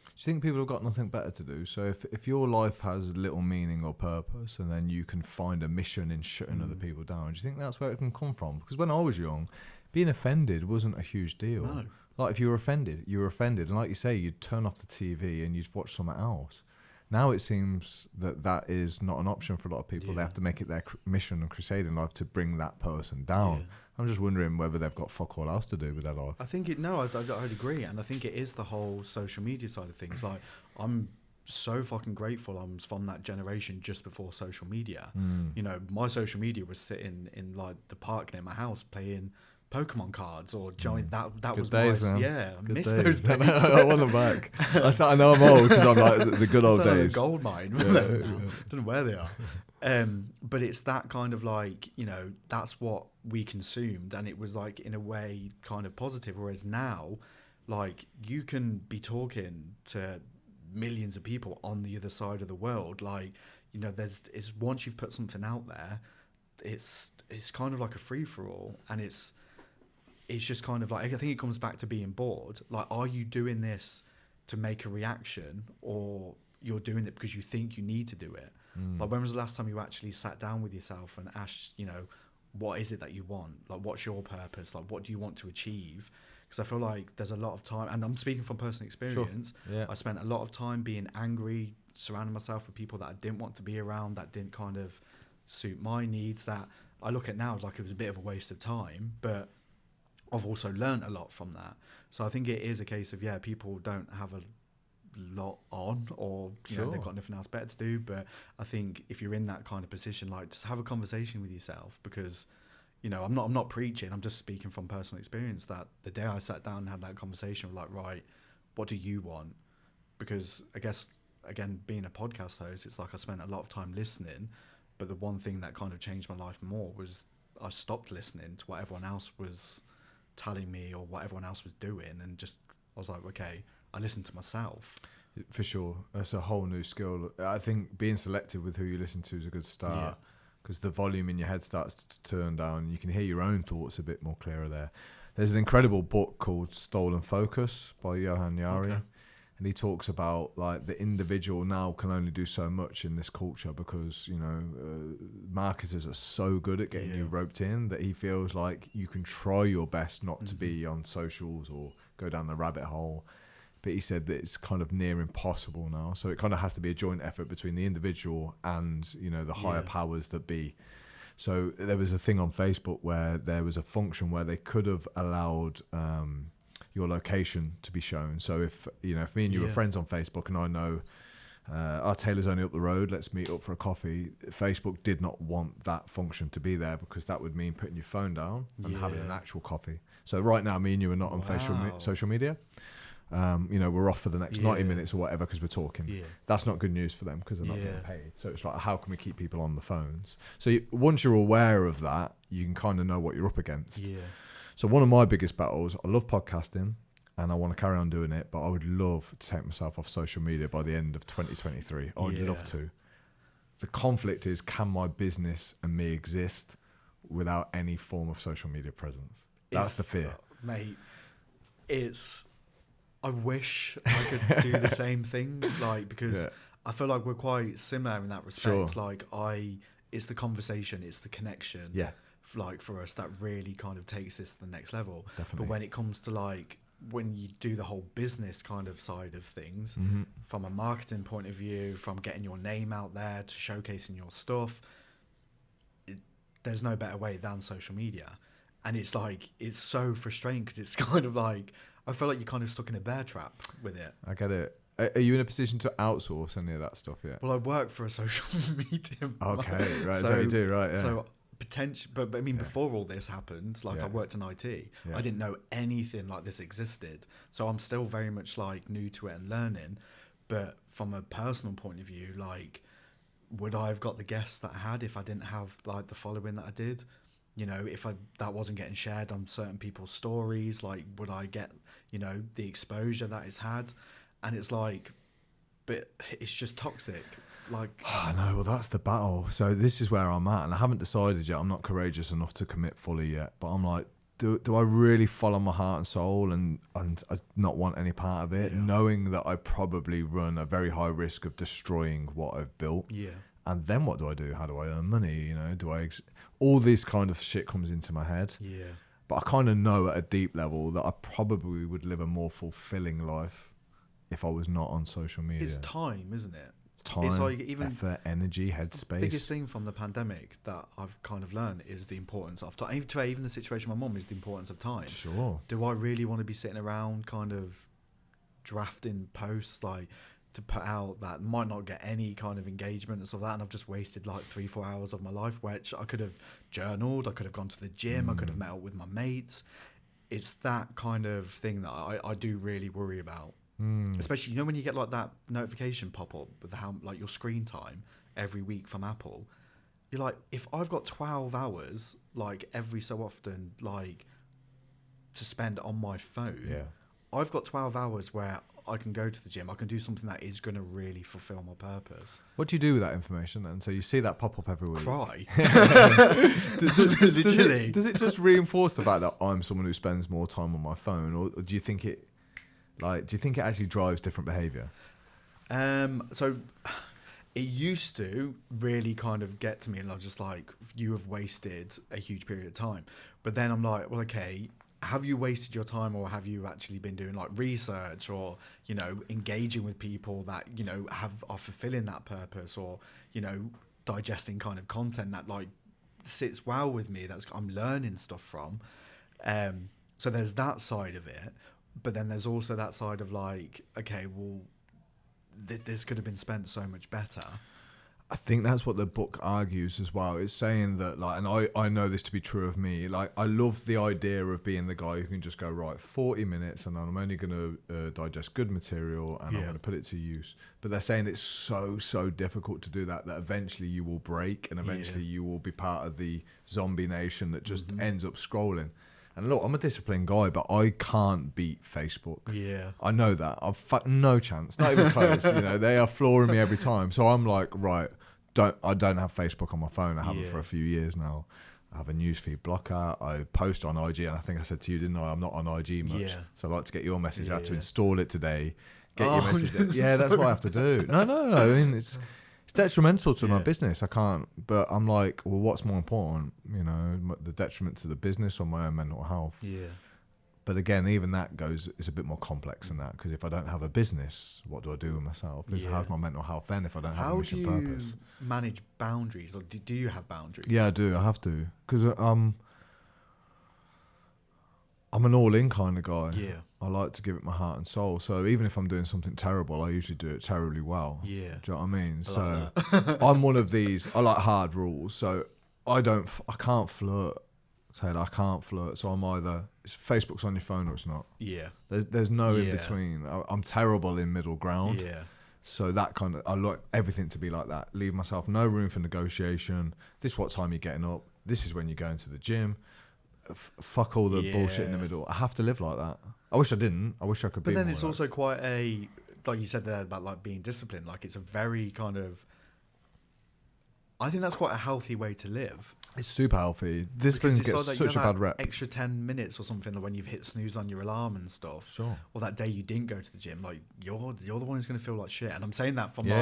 do you think people have got nothing better to do? So if your life has little meaning or purpose, and then you can find a mission in shutting other people down, do you think that's where it can come from? Because when I was young, being offended wasn't a huge deal.
No.
Like if you were offended, you were offended. And like you say, you'd turn off the TV and you'd watch something else. Now it seems that is not an option for a lot of people. They have to make it their mission and crusade in life to bring that person down. Yeah. I'm just wondering whether they've got fuck all else to do with their life.
I think I'd agree. And I think it is the whole social media side of things. Like, I'm so fucking grateful I'm from that generation just before social media. You know, my social media was sitting in like the park near my house playing Pokemon cards or join that
Good
was
days,
my,
man.
yeah, I
Good
miss
days.
those days.
I want them back. I know I'm old because I'm like the good old
It's like
days.
a gold mine. Don't know where they are. But it's that kind of like, you know, that's what we consumed, and it was like in a way kind of positive. Whereas now, like, you can be talking to millions of people on the other side of the world. Like, you know, it's once you've put something out there, it's kind of like a free for all, and it's just kind of like, I think it comes back to being bored. Like, are you doing this to make a reaction, or you're doing it because you think you need to do it? Like, when was the last time you actually sat down with yourself and asked, you know, what is it that you want? Like, what's your purpose? Like, what do you want to achieve? Because I feel like there's a lot of time, and I'm speaking from personal experience.
Sure. Yeah.
I spent a lot of time being angry, surrounding myself with people that I didn't want to be around, that didn't kind of suit my needs, that I look at now like it was a bit of a waste of time, but I've also learned a lot from that. So I think it is a case of, yeah, people don't have a lot on, or you know, they've got nothing else better to do. But I think if you're in that kind of position, like, just have a conversation with yourself, because, you know, I'm not preaching, I'm just speaking from personal experience, that the day I sat down and had that conversation of like, right, what do you want? Because I guess, again, being a podcast host, it's like I spent a lot of time listening, but the one thing that kind of changed my life more was I stopped listening to what everyone else was telling me or what everyone else was doing, and just, I was like, okay, I listened to myself.
For sure. That's a whole new skill. I think being selective with who you listen to is a good start, because the volume in your head starts to turn down. You can hear your own thoughts a bit more clearer there. There's an incredible book called Stolen Focus by Johan Yari.
Okay.
And he talks about like the individual now can only do so much in this culture, because, you know, marketers are so good at getting you roped in, that he feels like you can try your best not to be on socials or go down the rabbit hole. But he said that it's kind of near impossible now. So it kind of has to be a joint effort between the individual and, you know, the higher powers that be. So there was a thing on Facebook where there was a function where they could have allowed your location to be shown. So if, you know, if me and you are friends on Facebook and I know our Taylor's only up the road, let's meet up for a coffee, Facebook did not want that function to be there, because that would mean putting your phone down and having an actual coffee. So right now, me and you are not on social media. You know, we're off for the next 90 minutes or whatever because we're talking. That's not good news for them, because they're not getting paid. So it's like, how can we keep people on the phones? So once you're aware of that, you can kind of know what you're up against. So one of my biggest battles, I love podcasting and I want to carry on doing it, but I would love to take myself off social media by the end of 2023. I would love to. The conflict is, can my business and me exist without any form of social media presence? That's the fear.
Mate, I wish I could do the same thing, like, because I feel like we're quite similar in that respect. Like, it's the conversation, it's the connection. Like, for us, that really kind of takes this to the next level.
Definitely.
But when it comes to like, when you do the whole business kind of side of things, from a marketing point of view, from getting your name out there to showcasing your stuff, there's no better way than social media. And it's like, it's so frustrating, because it's kind of like, I feel like you're kind of stuck in a bear trap with it.
I get it. Are you in a position to outsource any of that stuff yet?
Well, I work for a social media.
Okay, right. So you do, right? Yeah.
So potential, but I mean, before all this happened, like, I worked in IT. I didn't know anything like this existed, so I'm still very much like new to it and learning. But from a personal point of view, like, would I have got the guests that I had if I didn't have like the following that I did? You know, if that wasn't getting shared on certain people's stories, like, would I get, you know, the exposure that it's had? And it's like, but it's just toxic. Like,
I know. Well, that's the battle. So this is where I'm at, and I haven't decided yet. I'm not courageous enough to commit fully yet. But I'm like, do I really follow my heart and soul and I not want any part of it, knowing that I probably run a very high risk of destroying what I've built?
Yeah.
And then what do I do? How do I earn money? You know, all this kind of shit comes into my head.
Yeah.
But I kind of know at a deep level that I probably would live a more fulfilling life if I was not on social media.
It's time, isn't it?
Time,
it's like even
effort, energy, headspace.
The biggest thing from the pandemic that I've kind of learned is the importance of time. Even the situation with my mum is the importance of time.
Sure.
Do I really want to be sitting around kind of drafting posts like to put out that might not get any kind of engagement and stuff like that, and I've just wasted like 3-4 hours of my life, which I could have journaled, I could have gone to the gym, I could have met up with my mates. It's that kind of thing that I do really worry about. Especially, you know, when you get like that notification pop up with how like your screen time every week from Apple, you're like, if I've got 12 hours like every so often like to spend on my phone, I've got 12 hours where I can go to the gym, I can do something that is going to really fulfill my purpose.
What do you do with that information then? So you see that pop up every week.
Cry.
Literally. Does it just reinforce the fact that I'm someone who spends more time on my phone, or do you think it actually drives different behaviour?
So it used to really kind of get to me, and I was just like, you have wasted a huge period of time. But then I'm like, well, okay, have you wasted your time, or have you actually been doing like research, or, you know, engaging with people that, you know, are fulfilling that purpose, or, you know, digesting kind of content that like sits well with me, that's I'm learning stuff from. So there's that side of it. But then there's also that side of like, okay, well, this could have been spent so much better.
I think that's what the book argues as well. It's saying that, like, and I know this to be true of me, like, I love the idea of being the guy who can just go, right, 40 minutes and I'm only going to digest good material and I'm going to put it to use. But they're saying it's so difficult to do that eventually you will break, and eventually you will be part of the zombie nation that just ends up scrolling. And look, I'm a disciplined guy, but I can't beat Facebook.
Yeah.
I know that. I've no chance. Not even close. You know, they are flooring me every time. So I'm like, right, I don't have Facebook on my phone. I haven't for a few years now. I have a newsfeed blocker. I post on IG, and I think I said to you, didn't I? I'm not on IG much. Yeah. So I'd like to get your message. I had to install it today. Get your message. Yeah, that's what I have to do. No. I mean, it's detrimental to my business. I can't, but I'm like, well, what's more important? You know, the detriment to the business or my own mental health? Yeah. But again, even that is a bit more complex than that, because if I don't have a business, what do I do with myself? How's my mental health then if I don't have a mission purpose?
How do you manage boundaries? Like, do you have boundaries?
Yeah, I do. I have to, because I'm an all-in kind of guy. Yeah. I like to give it my heart and soul. So even if I'm doing something terrible, I usually do it terribly well. Yeah. Do you know what I mean? I'm one of these. I like hard rules. So I can't flirt. Taylor, I can't flirt. So I'm either Facebook's on your phone or it's not. Yeah. There's no in between. I'm terrible in middle ground. Yeah. So that kind of, I like everything to be like that. Leave myself no room for negotiation. This is what time you're getting up. This is when you're going to the gym. Fuck all the bullshit in the middle. I have to live like that. I wish I didn't. I wish I could be.
But then it's also quite a, like you said there about like being disciplined. Like, it's a very kind of, I think that's quite a healthy way to live.
It's super healthy. Discipline gets such a bad rep.
Extra 10 minutes or something, like when you've hit snooze on your alarm and stuff. Sure. Or that day you didn't go to the gym, like you're the one who's going to feel like shit. And I'm saying that from my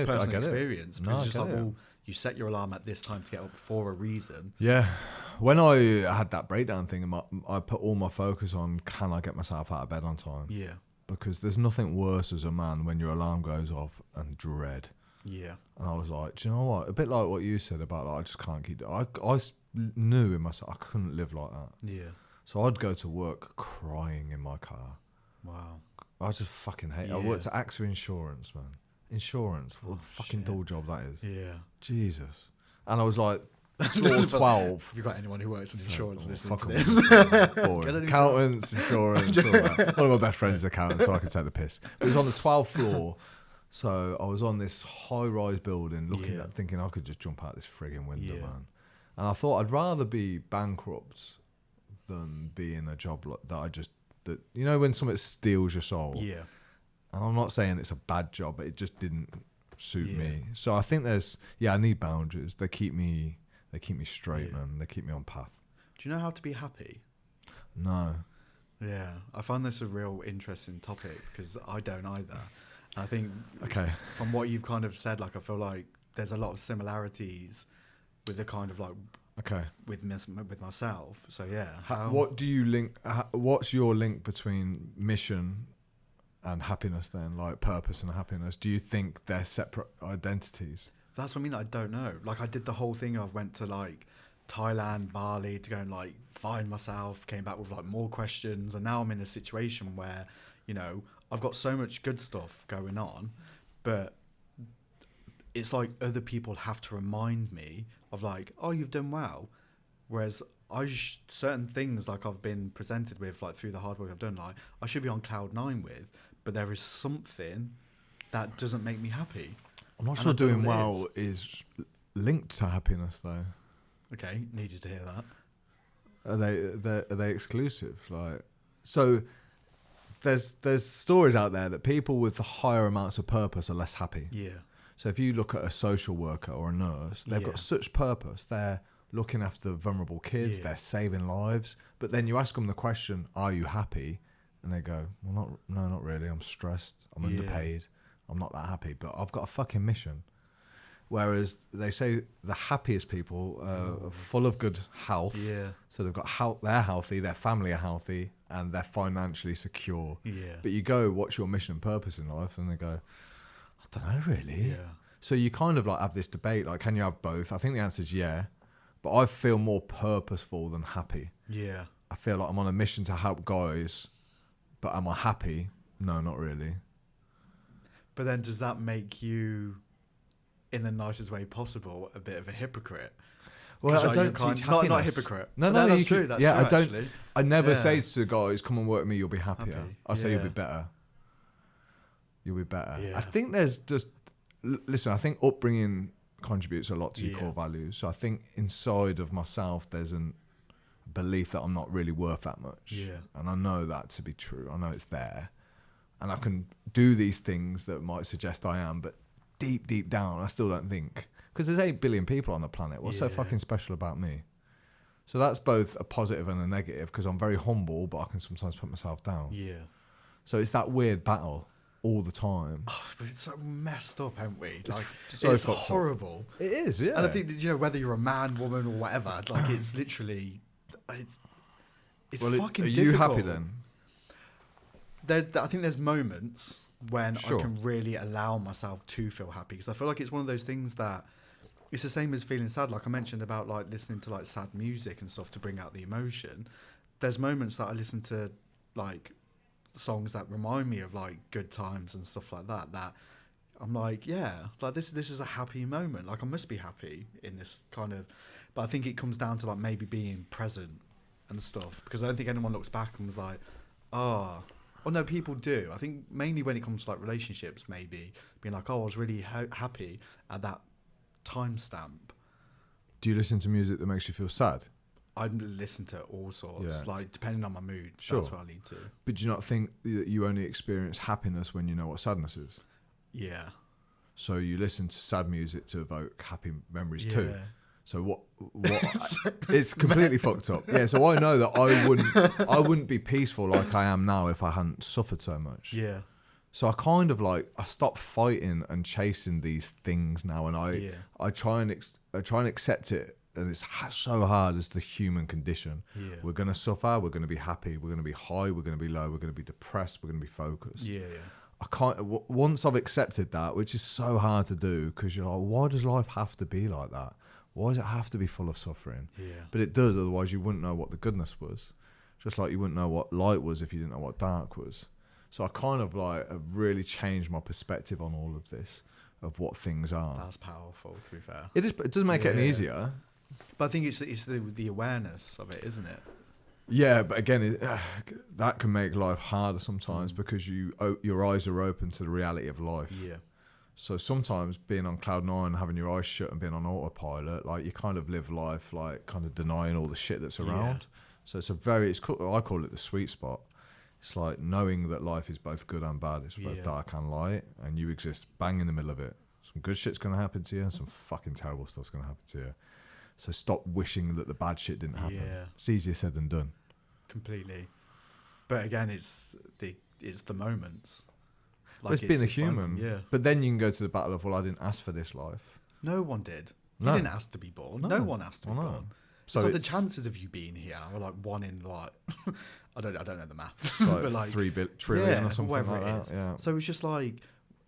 personal experience. Because it's just like, well, you set your alarm at this time to get up for a reason. Yeah.
When I had that breakdown thing, I put all my focus on, can I get myself out of bed on time? Yeah. Because there's nothing worse as a man when your alarm goes off and dread. Yeah. And I was like, do you know what? A bit like what you said about, like, I just can't keep I knew in myself I couldn't live like that. Yeah. So I'd go to work crying in my car. Wow. I just fucking hate it. I worked at AXA Insurance, man. Insurance. What a fucking dull job that is. Yeah. Jesus. And I was like, floor 12.
Have you got anyone who works in insurance listening to this?
Accountants, insurance, all that. One of my best friends is an accountant, so I can take the piss. It was on the 12th floor. So I was on this high-rise building, looking at, thinking I could just jump out this frigging window, man. And I thought I'd rather be bankrupt than be in a job that you know, when something steals your soul.
Yeah.
And I'm not saying it's a bad job, but it just didn't suit me. So I think I need boundaries. They keep me straight, man. They keep me on path.
Do you know how to be happy?
No.
Yeah, I find this a real interesting topic because I don't either. I think from what you've kind of said, like I feel like there's a lot of similarities with the kind of like with myself. So yeah,
what do you link? What's your link between mission and happiness then? Like purpose and happiness? Do you think they're separate identities?
That's what I mean. I don't know. Like I did the whole thing. I went to like Thailand, Bali to go and like find myself. Came back with like more questions, and now I'm in a situation where, you know, I've got so much good stuff going on, but it's like other people have to remind me of like, oh, you've done well. Whereas certain things like I've been presented with like through the hard work I've done, like I should be on cloud 9 with, but there is something that doesn't make me happy.
I'm not sure doing well is linked to happiness though.
Okay, needed to hear that.
Are they exclusive? Like, so there's stories out there that people with the higher amounts of purpose are less happy.
Yeah.
So if you look at a social worker or a nurse, they've got such purpose. They're looking after vulnerable kids. They're saving lives. But then you ask them the question, "Are you happy?" And they go, "Well, not really. I'm stressed. I'm underpaid. I'm not that happy. But I've got a fucking mission." Whereas they say the happiest people are full of good health. Yeah. So they've got they're healthy, their family are healthy, and they're financially secure. Yeah. But you go, what's your mission and purpose in life? And they go, I don't know really. Yeah. So you kind of like have this debate, like, can you have both? I think the answer is yeah. But I feel more purposeful than happy. Yeah. I feel like I'm on a mission to help guys, but am I happy? No, not really.
But then does that make you, in the nicest way possible, a bit of a hypocrite?
Well, I don't teach happiness.
Not a hypocrite.
No,
that's true. That's true,
I don't.
Actually.
I never say to guys, "Come and work with me. You'll be happier." I say you'll be better. You'll be better. Yeah. I think there's just listen. I think upbringing contributes a lot to your core values. So I think inside of myself, there's a belief that I'm not really worth that much. Yeah. And I know that to be true. I know it's there, and I can do these things that might suggest I am, but deep down, I still don't think. Because there's 8 billion people on the planet. What's so fucking special about me? So that's both a positive and a negative, because I'm very humble, but I can sometimes put myself down. Yeah. So it's that weird battle all the time.
Oh, but it's so messed up, haven't we? Like,
it's
horrible.
It is, yeah.
And I think that, you know, whether you're a man, woman, or whatever, like it's literally, it's fucking difficult. Are you happy then? I think there's moments when I can really allow myself to feel happy, because I feel like it's one of those things that it's the same as feeling sad. Like I mentioned about like listening to like sad music and stuff to bring out the emotion. There's moments that I listen to like songs that remind me of like good times and stuff like that, that I'm like, yeah, like this is a happy moment. Like I must be happy in this kind of, but I think it comes down to like maybe being present and stuff, because I don't think anyone looks back and was like, oh, well, no, people do. I think mainly when it comes to like relationships, maybe being like, oh, I was really happy at that timestamp.
Do you listen to music that makes you feel sad?
I listen to all sorts, like depending on my mood. That's what I need to.
But do you not think that you only experience happiness when you know what sadness is?
Yeah.
So you listen to sad music to evoke happy memories too. So what it's completely fucked up. Yeah, so I know that I wouldn't be peaceful like I am now if I hadn't suffered so much. Yeah. So I kind of like, I stopped fighting and chasing these things now, and I try and accept it, and it's so hard as the human condition. Yeah. We're going to suffer, we're going to be happy, we're going to be high, we're going to be low, we're going to be depressed, we're going to be focused. Yeah. I can't, once I've accepted that, which is so hard to do, because you're like, why does life have to be like that? Why does it have to be full of suffering? Yeah. But it does, otherwise you wouldn't know what the goodness was. Just like you wouldn't know what light was if you didn't know what dark was. So I kind of like have really changed my perspective on all of this, of what things are.
That's powerful, to be fair.
It is. It doesn't make it any easier.
But I think it's the awareness of it, isn't it?
Yeah, but again, that can make life harder sometimes, because your eyes are open to the reality of life. Yeah. So sometimes being on cloud nine, having your eyes shut and being on autopilot, like you kind of live life like kind of denying all the shit that's around. So it's I call it the sweet spot. It's like knowing that life is both good and bad. It's both dark and light, and you exist bang in the middle of it. Some good shit's going to happen to you, and some fucking terrible stuff's going to happen to you. So stop wishing that the bad shit didn't happen. Yeah. It's easier said than done.
Completely. But again, it's the moments.
Like, it's being a human. Yeah. But then you can go to the battle of, well, I didn't ask for this life.
No one did. You didn't ask to be born. No one asked to be born. So the chances of you being here are like 1 in like I don't know the maths,
like but like 3 trillion or something like that. Yeah.
So it's just like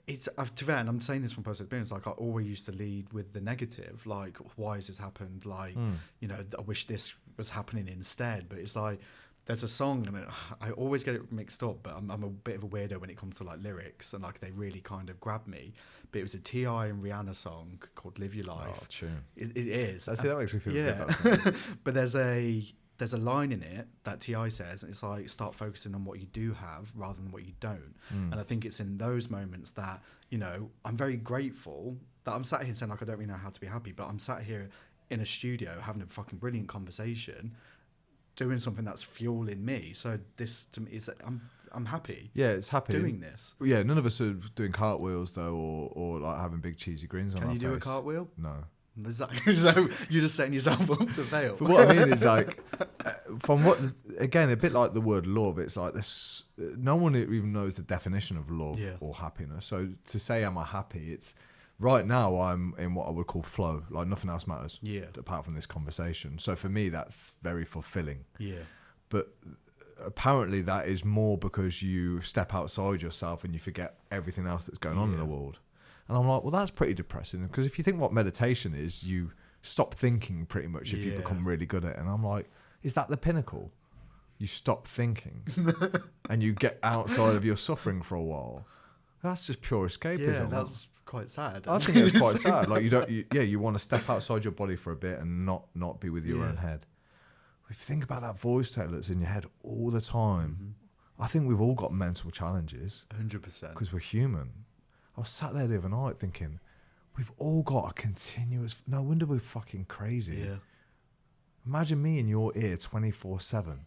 and I'm saying this from personal experience. Like I always used to lead with the negative. Like, why has this happened? Like, you know, I wish this was happening instead. But it's like there's a song, and I always get it mixed up. But I'm a bit of a weirdo when it comes to like lyrics, and like they really kind of grab me. But it was a T.I. and Rihanna song called "Live Your Life."
Oh, tune.
It is.
I see, that makes me feel good.
But there's a line in it that T.I. says, and it's like, start focusing on what you do have rather than what you don't. And I think it's in those moments that, you know, I'm very grateful that I'm sat here saying like I don't really know how to be happy, but I'm sat here in a studio having a fucking brilliant conversation, doing something that's fueling me. So this to me is I'm happy.
Yeah, it's happy
doing this.
Yeah, none of us are doing cartwheels though, or like having big cheesy grins on our face.
Can you do a cartwheel?
No.
Exactly. So you're just setting yourself up to fail.
But what I mean is like, from what again, a bit like the word love. It's like this. No one even knows the definition of love or happiness. So to say am I happy? It's right now I'm in what I would call flow. Like nothing else matters.
Yeah.
Apart from this conversation. So for me, that's very fulfilling.
Yeah.
But apparently that is more because you step outside yourself and you forget everything else that's going on in the world. And I'm like, well, that's pretty depressing. Because if you think what meditation is, you stop thinking pretty much if you become really good at it. And I'm like, is that the pinnacle? You stop thinking and you get outside of your suffering for a while. That's just pure escapism.
Yeah, that's quite sad.
I think it's quite sad. Like you want to step outside your body for a bit and not be with your own head. If you think about that voice tale that's in your head all the time, I think we've all got mental challenges.
100%.
Because we're human. I was sat there the other night thinking, we've all got a continuous... No wonder we're fucking crazy.
Yeah.
Imagine me in your ear 24/7.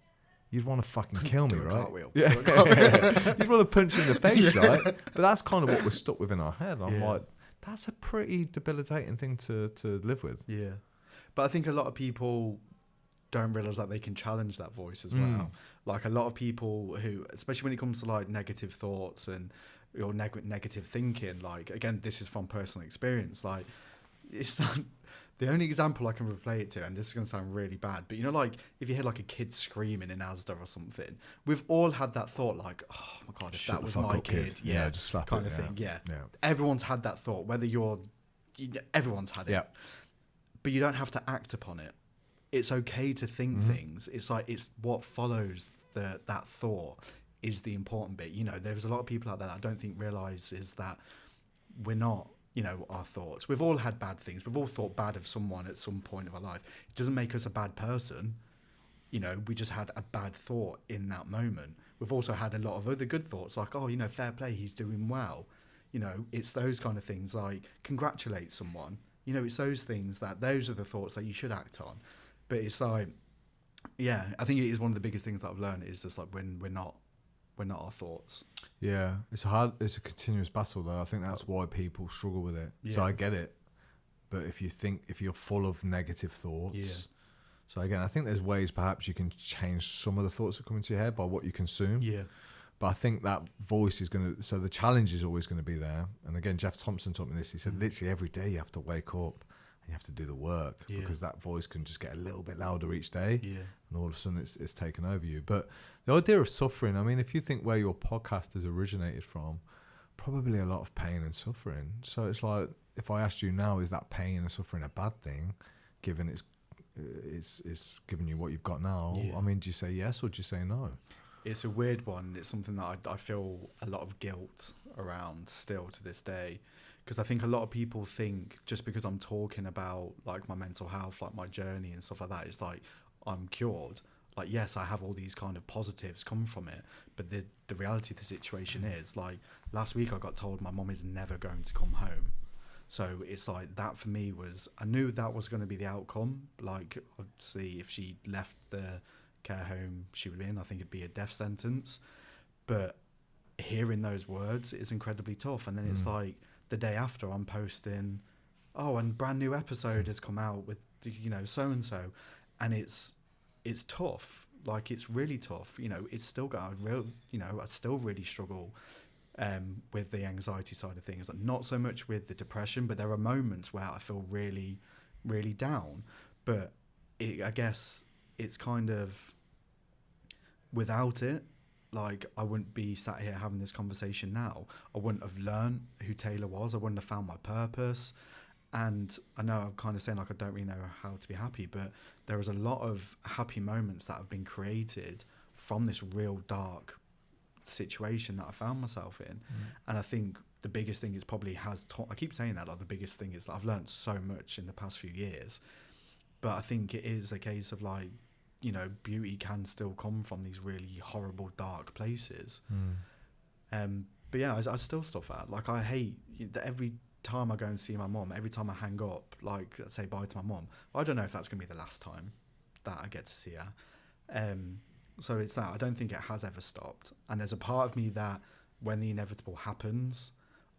You'd want to fucking kill me, right?
Cartwheel.
Yeah. You'd want to punch me in the face, right? But that's kind of what we're stuck with in our head. I'm like, that's a pretty debilitating thing to live with.
Yeah. But I think a lot of people don't realise that they can challenge that voice as well. Like a lot of people who, especially when it comes to like negative thoughts and or negative thinking, like again, this is from personal experience. Like it's not, the only example I can relate it to, and this is going to sound really bad, but you know, like if you hear like a kid screaming in Asda or something, we've all had that thought, like, oh my god, if that was my kid,
just slap
kind
it,
of thing. Yeah, everyone's had that thought. Whether everyone's had it. Yeah. But you don't have to act upon it. It's okay to think things. It's like it's what follows that thought is the important bit. You know, there's a lot of people out there that I don't think realises that we're not, you know, our thoughts. We've all had bad things. We've all thought bad of someone at some point of our life. It doesn't make us a bad person. You know, we just had a bad thought in that moment. We've also had a lot of other good thoughts, like, oh, you know, fair play, he's doing well. You know, it's those kind of things, like congratulate someone. You know, it's those things those are the thoughts that you should act on. But it's like, yeah, I think it is one of the biggest things that I've learned is just like when we're not our thoughts.
Yeah, it's a continuous battle though. I think that's why people struggle with it. Yeah. So I get it. But if you're full of negative thoughts, so again, I think there's ways perhaps you can change some of the thoughts that come into your head by what you consume.
Yeah.
But I think that voice is so the challenge is always going to be there. And again, Jeff Thompson taught me this. He said, literally every day you have to wake up and you have to do the work because that voice can just get a little bit louder each day. Yeah. And all of a sudden it's taken over you. But the idea of suffering, I mean, if you think where your podcast has originated from, probably a lot of pain and suffering. So it's like, if I asked you now, is that pain and suffering a bad thing, given it's giving you what you've got now? Yeah. I mean, do you say yes or do you say no?
It's a weird one. It's something that I feel a lot of guilt around still to this day. Because I think a lot of people think just because I'm talking about like my mental health, like my journey and stuff like that, it's like I'm cured. Like, yes, I have all these kind of positives come from it, but the reality of the situation is, like, last week I got told my mum is never going to come home. So it's like, that for me was, I knew that was going to be the outcome. Like, obviously, if she left the care home she would be in, I think it'd be a death sentence. But hearing those words is incredibly tough. And then it's like, the day after, I'm posting, oh, and brand new episode has come out with, you know, so and so, and it's tough. Like, it's really tough. You know, it's still got a real, you know, I still really struggle with the anxiety side of things. Like, not so much with the depression, but there are moments where I feel really, really down. But I guess it's kind of, without it, like, I wouldn't be sat here having this conversation now. I wouldn't have learned who Taylor was. I wouldn't have found my purpose. And I know I'm kind of saying, like, I don't really know how to be happy, but there is a lot of happy moments that have been created from this real dark situation that I found myself in. And I think the biggest thing is probably I keep saying that, like, the biggest thing is, like, I've learned so much in the past few years, but I think it is a case of, like, you know, beauty can still come from these really horrible, dark places. But yeah, I still stuff out. Like, I hate that every time I go and see my mum, every time I hang up, like, let's say bye to my mum, I don't know if that's going to be the last time that I get to see her. So it's that. I don't think it has ever stopped. And there's a part of me that, when the inevitable happens,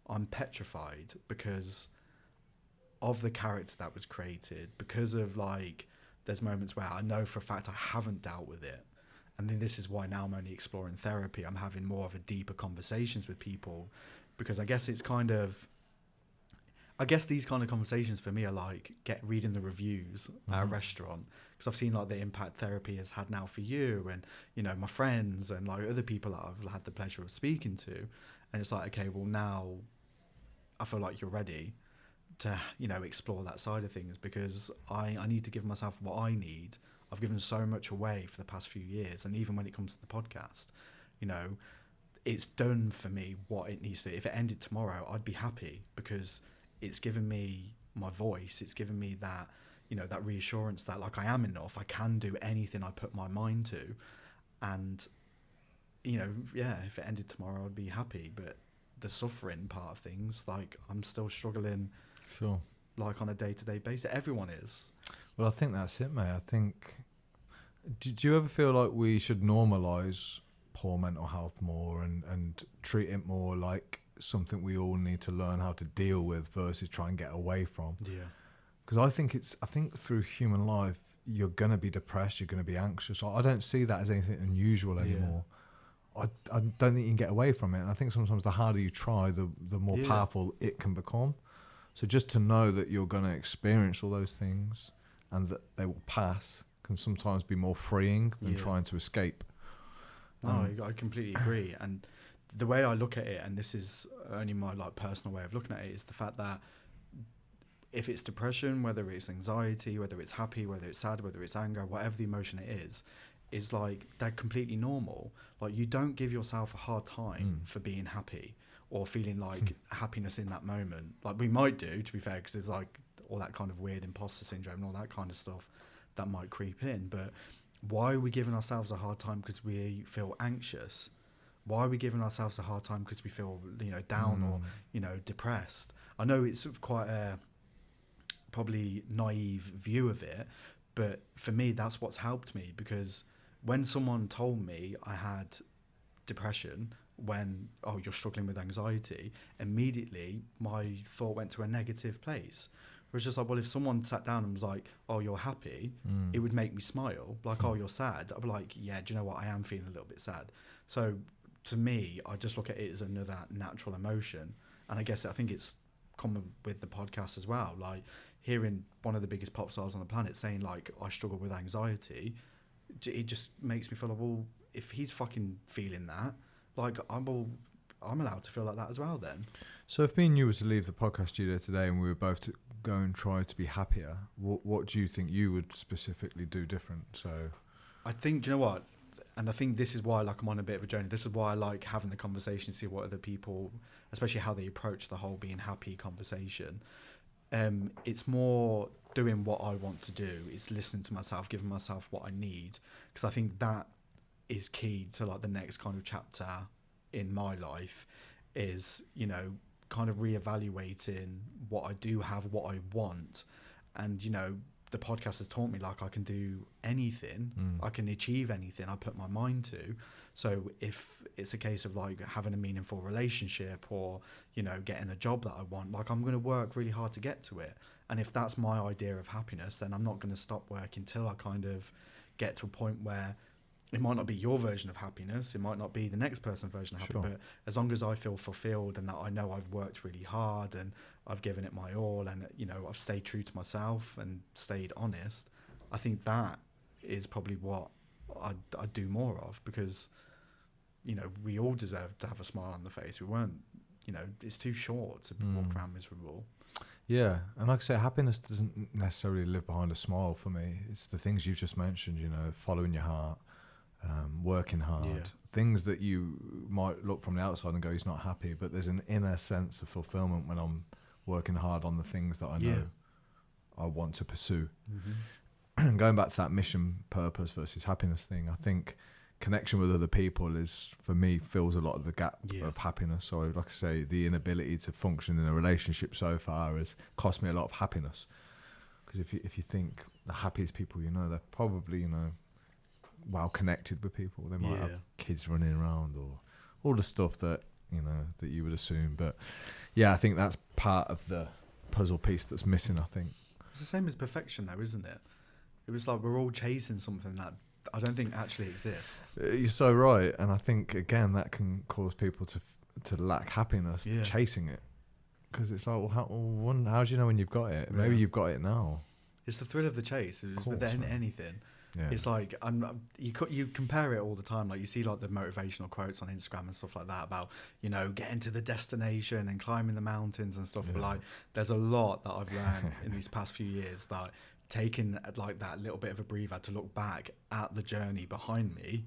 I'm petrified because of the character that was created, because of, like, there's moments where I know for a fact I haven't dealt with it. And then this is why now I'm only exploring therapy. I'm having more of a deeper conversations with people, because I guess these kind of conversations for me are like reading the reviews at a restaurant, because I've seen, like, the impact therapy has had now for you and, you know, my friends and, like, other people that I've had the pleasure of speaking to. And it's like, okay, well, now I feel like you're ready to, you know, explore that side of things, because I need to give myself what I need. I've given so much away for the past few years, and even when it comes to the podcast, you know, it's done for me what it needs to. If it ended tomorrow, I'd be happy, because it's given me my voice. It's given me that, you know, that reassurance that, like, I am enough. I can do anything I put my mind to. And, you know, yeah, if it ended tomorrow, I'd be happy. But the suffering part of things, like, I'm still struggling.
Sure.
Like, on a day-to-day basis. Everyone is.
Well, I think that's it, mate. I think, do you ever feel like we should normalise poor mental health more and treat it more like something we all need to learn how to deal with versus try and get away from?
Yeah.
Because I think through human life, you're going to be depressed, you're going to be anxious. I don't see that as anything unusual anymore. I don't think you can get away from it. And I think sometimes the harder you try, the more powerful it can become. So just to know that you're going to experience all those things and that they will pass can sometimes be more freeing than trying to escape.
No, I completely agree. And the way I look at it, and this is only my, like, personal way of looking at it, is the fact that if it's depression, whether it's anxiety, whether it's happy, whether it's sad, whether it's anger, whatever the emotion it is like, they're completely normal. Like, you don't give yourself a hard time for being happy or feeling like happiness in that moment. Like, we might do, to be fair, because there's, like, all that kind of weird imposter syndrome and all that kind of stuff that might creep in. But why are we giving ourselves a hard time because we feel anxious? Why are we giving ourselves a hard time because we feel, you know, down or, you know, depressed? I know it's quite a probably naive view of it, but for me, that's what's helped me, because when someone told me I had depression, you're struggling with anxiety, immediately my thought went to a negative place. Where it's just like, well, if someone sat down and was like, oh, you're happy, it would make me smile. Like, oh, you're sad. I'd be like, yeah, do you know what? I am feeling a little bit sad. So to me, I just look at it as another natural emotion. And I think it's common with the podcast as well. Like, hearing one of the biggest pop stars on the planet saying, like, I struggle with anxiety, it just makes me feel like, well, if he's fucking feeling that, like, I'm allowed to feel like that as well then.
So if me and you were to leave the podcast studio today and we were both to go and try to be happier, what do you think you would specifically do different? So
I think, do you know what? And I think this is why, like, I'm on a bit of a journey. This is why I like having the conversation, see what other people, especially how they approach the whole being happy conversation. It's more doing what I want to do. It's listening to myself, giving myself what I need, because I think that is key to like the next kind of chapter in my life, is, you know, kind of reevaluating what I do have, what I want. And, you know, the podcast has taught me like I can do anything, I can achieve anything I put my mind to. So if it's a case of like having a meaningful relationship, or, you know, getting a job that I want, like I'm going to work really hard to get to it. And if that's my idea of happiness, then I'm not going to stop working till I kind of get to a point where it might not be your version of happiness, it might not be the next person's version of happiness, but as long as I feel fulfilled and that I know I've worked really hard and I've given it my all, and, you know, I've stayed true to myself and stayed honest, I think that is probably what I'd do more of, because, you know, we all deserve to have a smile on the face. We weren't, you know, it's too short to walk around miserable.
Yeah, and like I say, happiness doesn't necessarily live behind a smile for me. It's the things you've just mentioned, you know, following your heart, working hard, things that you might look from the outside and go, he's not happy, but there's an inner sense of fulfillment when I'm working hard on the things that I know I want to pursue. Going back to that mission, purpose versus happiness thing, I think connection with other people is, for me, fills a lot of the gap of happiness. So like I say, the inability to function in a relationship so far has cost me a lot of happiness, because if you think the happiest people, you know, they're probably, you know, well connected with people. They might have kids running around, or all the stuff that, you know, that you would assume. But yeah, I think that's part of the puzzle piece that's missing, I think.
It's the same as perfection though, isn't it? It was like we're all chasing something that I don't think actually exists.
You're so right. And I think, again, that can cause people to lack happiness, chasing it. Because it's like, well, how do you know when you've got it? Maybe you've got it now.
It's the thrill of the chase. With anything. Yeah. It's like, you compare it all the time. Like you see like the motivational quotes on Instagram and stuff like that about, you know, getting to the destination and climbing the mountains and stuff. But like, there's a lot that I've learned in these past few years, that taking like that little bit of a breather to look back at the journey behind me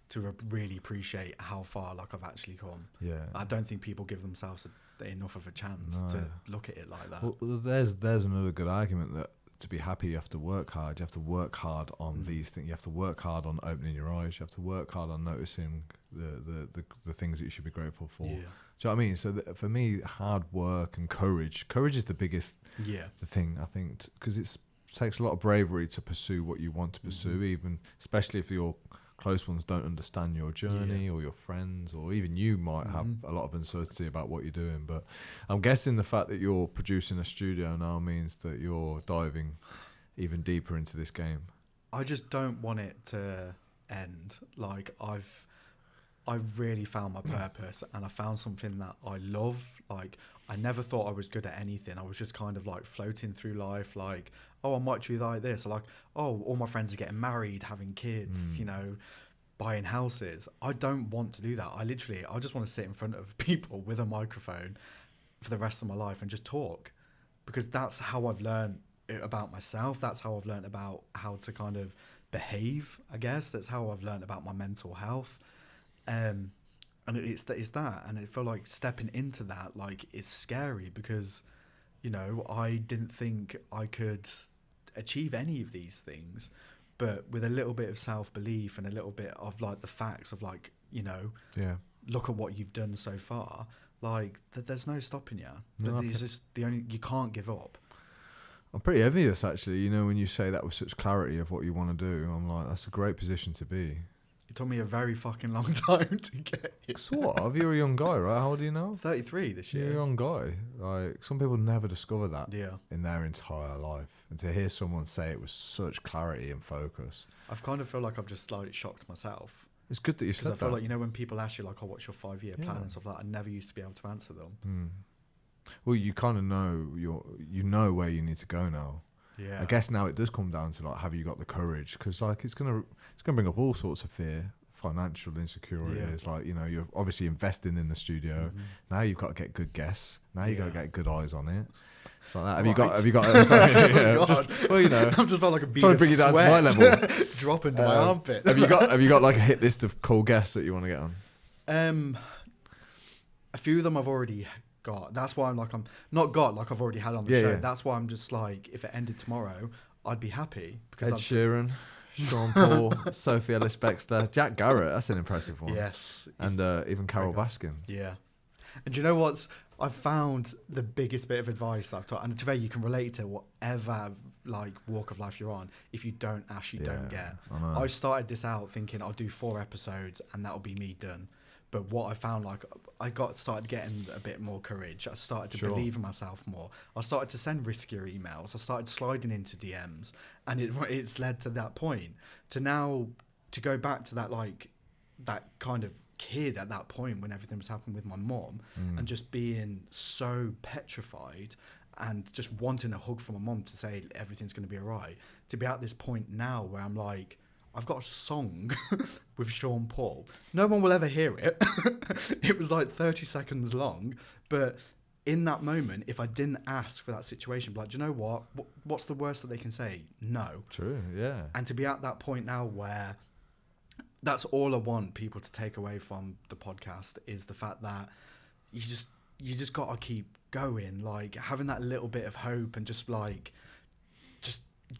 to really appreciate how far like I've actually come. Yeah, I don't think people give themselves enough of a chance to look at it like that.
Well, there's another good argument that to be happy you have to work hard. You have to work hard on these things. You have to work hard on opening your eyes. You have to work hard on noticing the things that you should be grateful for. Yeah. Do you know what I mean? So for me, hard work and courage is the biggest the thing, I think, because it takes a lot of bravery to pursue what you want to pursue, even especially if your close ones don't understand your journey, or your friends, or even you might have a lot of uncertainty about what you're doing. But I'm guessing the fact that you're producing a studio now means that you're diving even deeper into this game.
I just don't want it to end. Like I've really found my purpose, and I found something that I love. Like I never thought I was good at anything. I was just kind of like floating through life, like, oh, I might do like this, or like, oh, all my friends are getting married, having kids, you know, buying houses. I don't want to do that. I just want to sit in front of people with a microphone for the rest of my life and just talk, because that's how I've learned about myself. That's how I've learned about how to kind of behave, I guess. That's how I've learned about my mental health. And it's that, and I feel like stepping into that, like, it's scary, because, you know, I didn't think I could achieve any of these things, but with a little bit of self-belief and a little bit of like the facts of like, you know, look at what you've done so far, like there's no stopping you. But it's just you can't give up.
I'm pretty envious, actually, you know, when you say that with such clarity of what you want to do. I'm like, that's a great position to be.
It took me a very fucking long time to get here.
Sort of. You're a young guy, right? How old are you now?
33 this year.
You're a young guy. Like, some people never discover that in their entire life. And to hear someone say it with such clarity and focus.
I've kind of feel like I've just slightly shocked myself.
It's good that you said that.
Because I feel like, you know, when people ask you, like, oh, what's your 5-year plan and stuff like that, I never used to be able to answer them.
Well, you kind of know, you know where you need to go now. Yeah. I guess now it does come down to, like, have you got the courage? Because, like, it's gonna bring up all sorts of fear, financial insecurities. Like, you know, you're obviously investing in the studio. Now you've got to get good guests. Now you've got to get good eyes on it. It's like that. Have you got? Sorry, well, you know,
I'm just felt like a bead
trying
of
to bring you down to my level,
dropping to my armpit.
Have you got like a hit list of cool guests that you want to get on?
A few of them I've already got. That's why I'm not got like I've already had on the show. That's why I'm just like, if it ended tomorrow, I'd be happy because
Ed Sheeran, Sean Paul, Sophie Ellis-Bextor, Jack Garrett. That's an impressive one.
Yes,
and even Carole Baskin.
Yeah, and do you know what's? I've found the biggest bit of advice I've taught, and today you can relate to whatever like walk of life you're on. If you don't ask, you don't get. I started this out thinking I'll do 4 episodes and that'll be me done. But what I found, like, started getting a bit more courage. I started to believe in myself more. I started to send riskier emails. I started sliding into DMs, and it's led to that point. To now, to go back to that, like, that kind of kid at that point when everything was happening with my mom, and just being so petrified and just wanting a hug from my mom to say everything's going to be all right. To be at this point now where I'm like, I've got a song with Sean Paul. No one will ever hear it. It was like 30 seconds long. But in that moment, if I didn't ask for that situation, like, do you know what? What's the worst that they can say? No.
True, yeah.
And to be at that point now where that's all I want people to take away from the podcast is the fact that you just got to keep going. Like, having that little bit of hope and just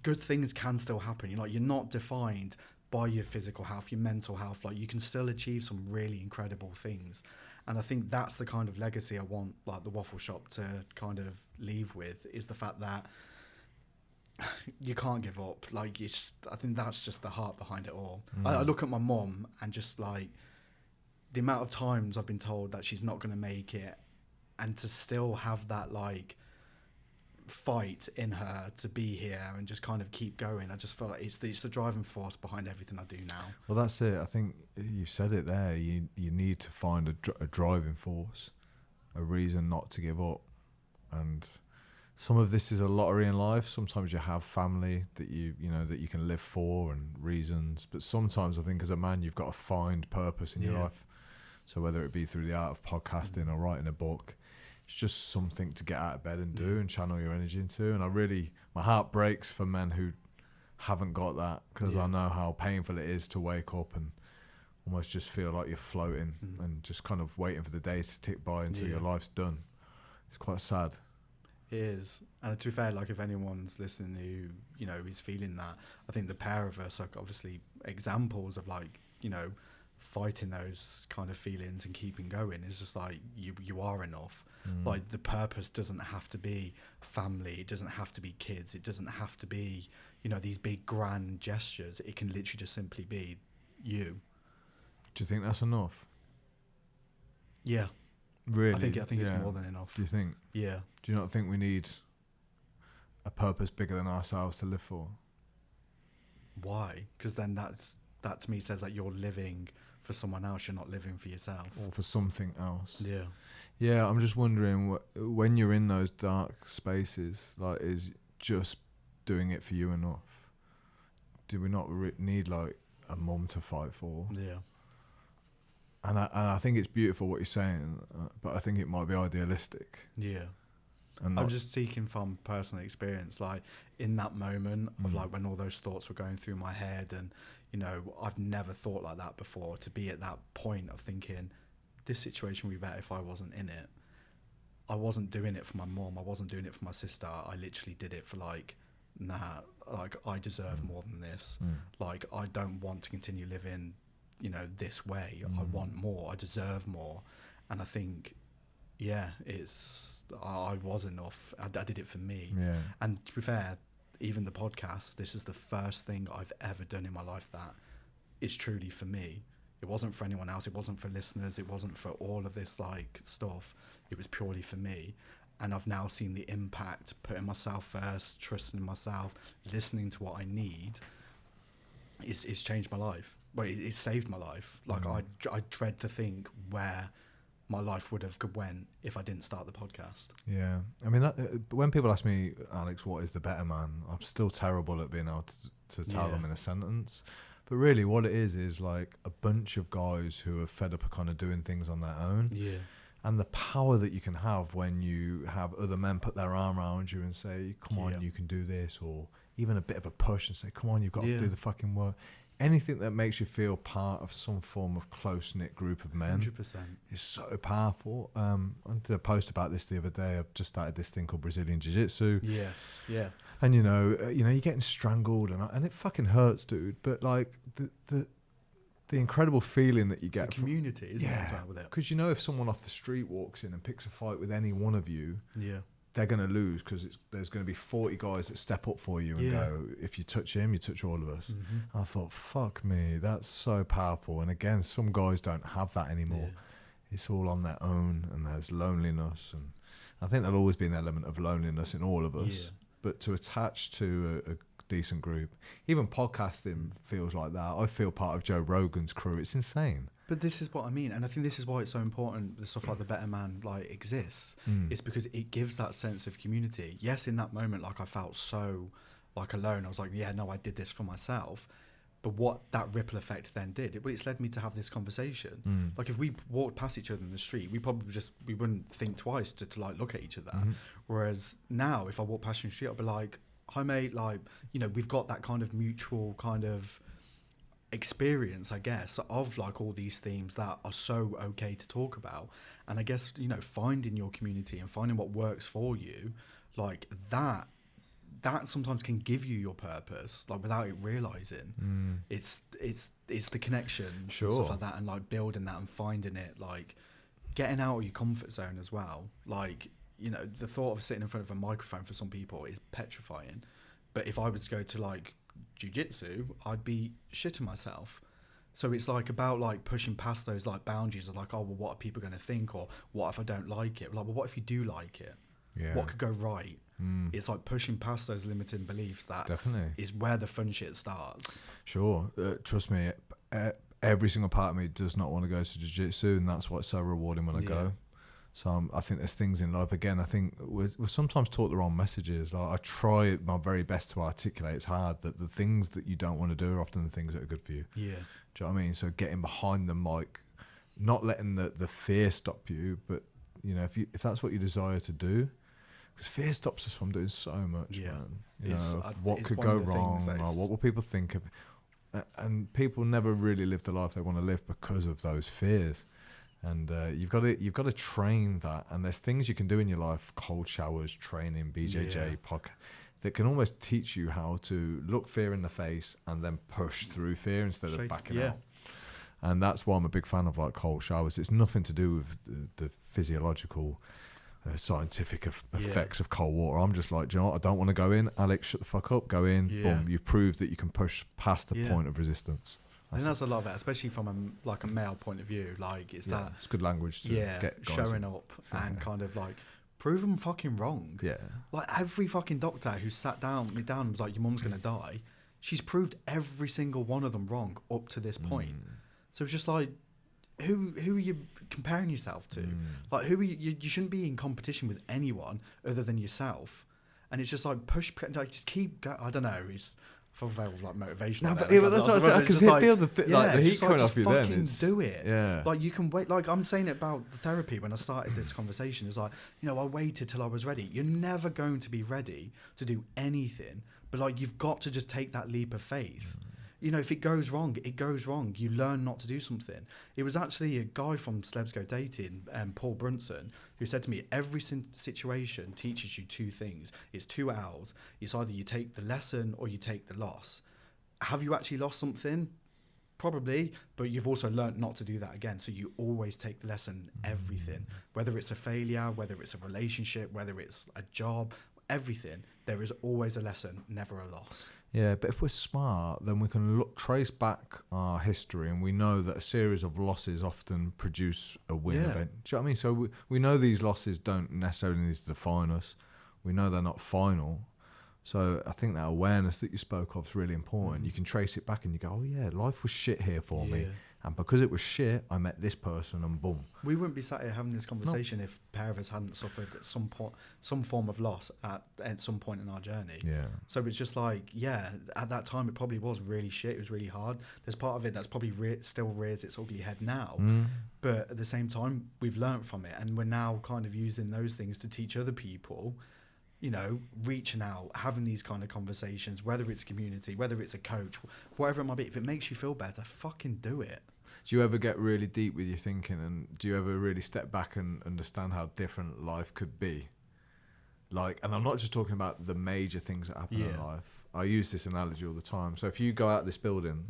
good things can still happen. You're not defined by your physical health, your mental health. Like, you can still achieve some really incredible things. And I think that's the kind of legacy I want, like, the Waffle Shop to kind of leave with, is the fact that you can't give up. Like, I think that's just the heart behind it all. I look at my mom and just, like, the amount of times I've been told that she's not going to make it, and to still have that, like, fight in her to be here and just kind of keep going. I just feel like it's the driving force behind everything I do now.
Well, that's it. I think you said it there. You need to find a driving force, a reason not to give up. And some of this is a lottery in life. Sometimes you have family that you can live for and reasons, but sometimes I think as a man you've got to find purpose in your life. So whether it be through the art of podcasting or writing a book, it's just something to get out of bed and do and channel your energy into. And my heart breaks for men who haven't got that, because I know how painful it is to wake up and almost just feel like you're floating and just kind of waiting for the days to tick by until your life's done. It's quite sad.
It is. And to be fair, like, if anyone's listening who, is feeling that, I think the pair of us are obviously examples of, like, fighting those kind of feelings and keeping going. It's just like, you are enough. Like, the purpose doesn't have to be family, it doesn't have to be kids, it doesn't have to be these big grand gestures. It can literally just simply be you.
Do you think that's enough?
Yeah,
really.
I think it's more than enough.
Do you think?
Yeah.
Do you not think we need a purpose bigger than ourselves to live for?
Why? Because then that to me says that you're living for someone else, you're not living for yourself.
Or for something else.
Yeah.
Yeah, I'm just wondering, when you're in those dark spaces, like, is just doing it for you enough? Do we not need, like, a mum to fight for?
Yeah.
And I think it's beautiful what you're saying, but I think it might be idealistic.
Yeah.
And
I'm just speaking from personal experience, like, in that moment of, like, when all those thoughts were going through my head, and I've never thought like that before, to be at that point of thinking this situation would be better if I wasn't in it. I wasn't doing it for my mom, I wasn't doing it for my sister. I literally did it for, like, like, I deserve more than this. Like, I don't want to continue living this way. I want more, I deserve more. And I think I was enough. I did it for me.
Yeah.
And to be fair, even the podcast, this is the first thing I've ever done in my life that is truly for me. It wasn't for anyone else. It wasn't for listeners. It wasn't for all of this, like, stuff. It was purely for me. And I've now seen the impact, putting myself first, trusting in myself, listening to what I need. It's changed my life. Well, it's saved my life. Like, I dread to think where my life would have went if I didn't start the podcast.
Yeah. I mean, when people ask me, Alex, what is the better man? I'm still terrible at being able to tell them in a sentence. But really what it is like a bunch of guys who are fed up of kind of doing things on their own.
Yeah.
And the power that you can have when you have other men put their arm around you and say, come on, you can do this, or even a bit of a push and say, come on, you've got to do the fucking work. anything that makes you feel part of some form of close-knit group of men
100%.
is so powerful. I did a post about this the other day. I've just started this thing called Brazilian Jiu-Jitsu.
Yes, yeah.
And you're getting strangled and it fucking hurts, dude. But like the incredible feling that you get
the community, isn't it, as well with it?
Because if someone off the street walks in and picks a fight with any one of you, they're going to lose because there's going to be 40 guys that step up for you and go, if you touch him, you touch all of us. Mm-hmm. I thought, fuck me, that's so powerful. And again, some guys don't have that anymore. It's all on their own, and there's loneliness, and I think there'll always be an element of loneliness in all of us. But to attach to a decent group, even podcasting feels like that. I feel part of Joe Rogan's crew. It's insane.
But this is what I mean, and I think this is why it's so important. The stuff like the Better Man exists, is because it gives that sense of community. Yes, in that moment, I felt so alone. I was like, yeah, no, I did this for myself. But what that ripple effect then did, it's led me to have this conversation. If we walked past each other in the street, we wouldn't think twice to look at each other. Whereas now, if I walk past you in the street, I'll be like, hi mate, we've got that kind of mutual kind of experience, I guess, of all these themes that are so okay to talk about. And I guess, finding your community and finding what works for you, that sometimes can give you your purpose, without it realizing. It's the connection, and stuff like that, and building that and finding it, getting out of your comfort zone as well. The thought of sitting in front of a microphone for some people is petrifying, but if I was to go to jiu-jitsu, I'd be shitting myself. So it's about pushing past those boundaries of oh, well, what are people going to think, or what if I don't like it? Well, what if you do like it? What could go right? It's pushing past those limiting beliefs. That
definitely
is where the fun shit starts.
Sure. Trust me, every single part of me does not want to go to jiu-jitsu, and that's what's so rewarding when I go. So I think there's things in life, again, I think we're sometimes taught the wrong messages. I try my very best to articulate. It's hard that the things that you don't want to do are often the things that are good for you. Yeah. Do you know what I mean? So getting behind the mic, not letting the fear stop you, but if that's what you desire to do, because fear stops us from doing so much, man. What could go wrong, or what will people think of it? And people never really live the life they want to live because of those fears. And you've got to train that. And there's things you can do in your life, cold showers, training, BJJ, podcast, that can almost teach you how to look fear in the face and then push through fear instead of backing out. And that's why I'm a big fan of cold showers. It's nothing to do with the physiological, scientific effects of cold water. I'm just like, do you know what? I don't want to go in. Alex, shut the fuck up. Go in. Boom. You've proved that you can push past the point of resistance.
I think that's a lot of it, especially from a male point of view.
It's good language to get guys
showing up and kind of prove them fucking wrong. Yeah. Every fucking doctor who sat me down and was like, your mum's gonna die, she's proved every single one of them wrong up to this point. So it's just who are you comparing yourself to? Who are you shouldn't be in competition with anyone other than yourself. And it's just push, just keep going. I don't know. It's very motivational.
No, but that's what I can feel the heat coming off you then.
Fucking do it. Yeah. You can wait. I'm saying it about therapy when I started this conversation. It's I waited till I was ready. You're never going to be ready to do anything, but you've got to just take that leap of faith. If it goes wrong, it goes wrong. You learn not to do something. It was actually a guy from Celebs Go Dating, Paul Brunson, who said to me, every situation teaches you two things. It's 2 hours. It's either you take the lesson or you take the loss. Have you actually lost something? Probably, but you've also learned not to do that again. So you always take the lesson, everything. Whether it's a failure, whether it's a relationship, whether it's a job, everything. There is always a lesson, never a loss.
Yeah, but if we're smart, then we can trace back our history, and we know that a series of losses often produce a win event. Do you know what I mean? So we know these losses don't necessarily need to define us. We know they're not final. So I think that awareness that you spoke of is really important. You can trace it back and you go, oh yeah, life was shit here for me. And because it was shit, I met this person and boom.
We wouldn't be sat here having this conversation if a pair of us hadn't suffered at some form of loss at some point in our journey. Yeah. So it's just at that time it probably was really shit. It was really hard. There's part of it that's probably still rears its ugly head now. But at the same time, we've learned from it, and we're now kind of using those things to teach other people you know, reaching out, having these kind of conversations, whether it's community, whether it's a coach, whatever it might be, if it makes you feel better, fucking do it.
Do you ever get really deep with your thinking, and do you ever really step back and understand how different life could be? Like, and I'm not just talking about the major things that happen in life. I use this analogy all the time. So if you go out this building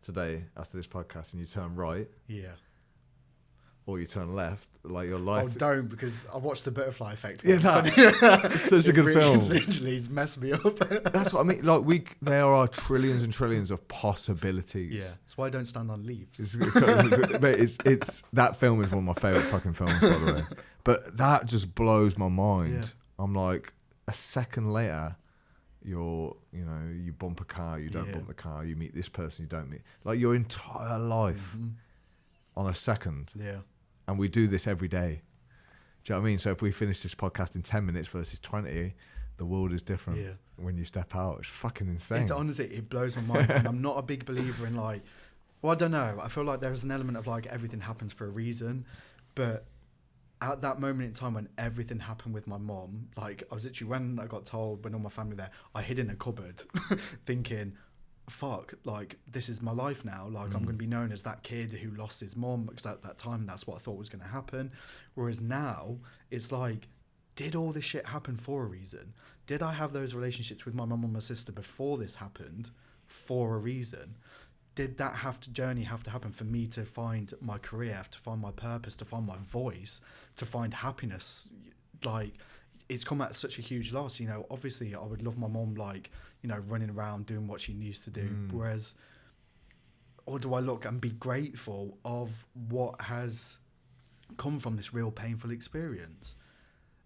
today after this podcast and you turn right, or you turn left, like your life.
Oh, don't, because I watched The Butterfly Effect.
Yeah, it's such a good film.
Literally, it's messed me up.
That's what I mean. Like there are trillions and trillions of possibilities.
Yeah, that's why I don't stand on leaves.
It's that film is one of my favorite fucking films, by the way. But that just blows my mind. Yeah. I'm like, a second later, you bump a car, you don't bump the car, you meet this person, you don't meet. Like your entire life on a second.
Yeah.
And we do this every day. Do you know what I mean? So if we finish this podcast in 10 minutes versus 20, the world is different when you step out. It's fucking insane.
It's honestly, it blows my mind. And I'm not a big believer in like, well, I don't know. I feel like there's an element of like everything happens for a reason. But at that moment in time when everything happened with my mom, like I was literally, when I got told, when all my family there, I hid in a cupboard thinking, fuck, like this is my life now. Like I'm going to be known as that kid who lost his mom, because at that time that's what I thought was going to happen. Whereas now it's like, did all this shit happen for a reason? Did I have those relationships with my mum and my sister before this happened for a reason? Did that journey have to happen for me to find my career, to find my purpose, to find my voice, to find happiness? Like, it's come at such a huge loss. You know, obviously I would love my mom, like, you know, running around doing what she used to do. Whereas, or do I look and be grateful of what has come from this real painful experience?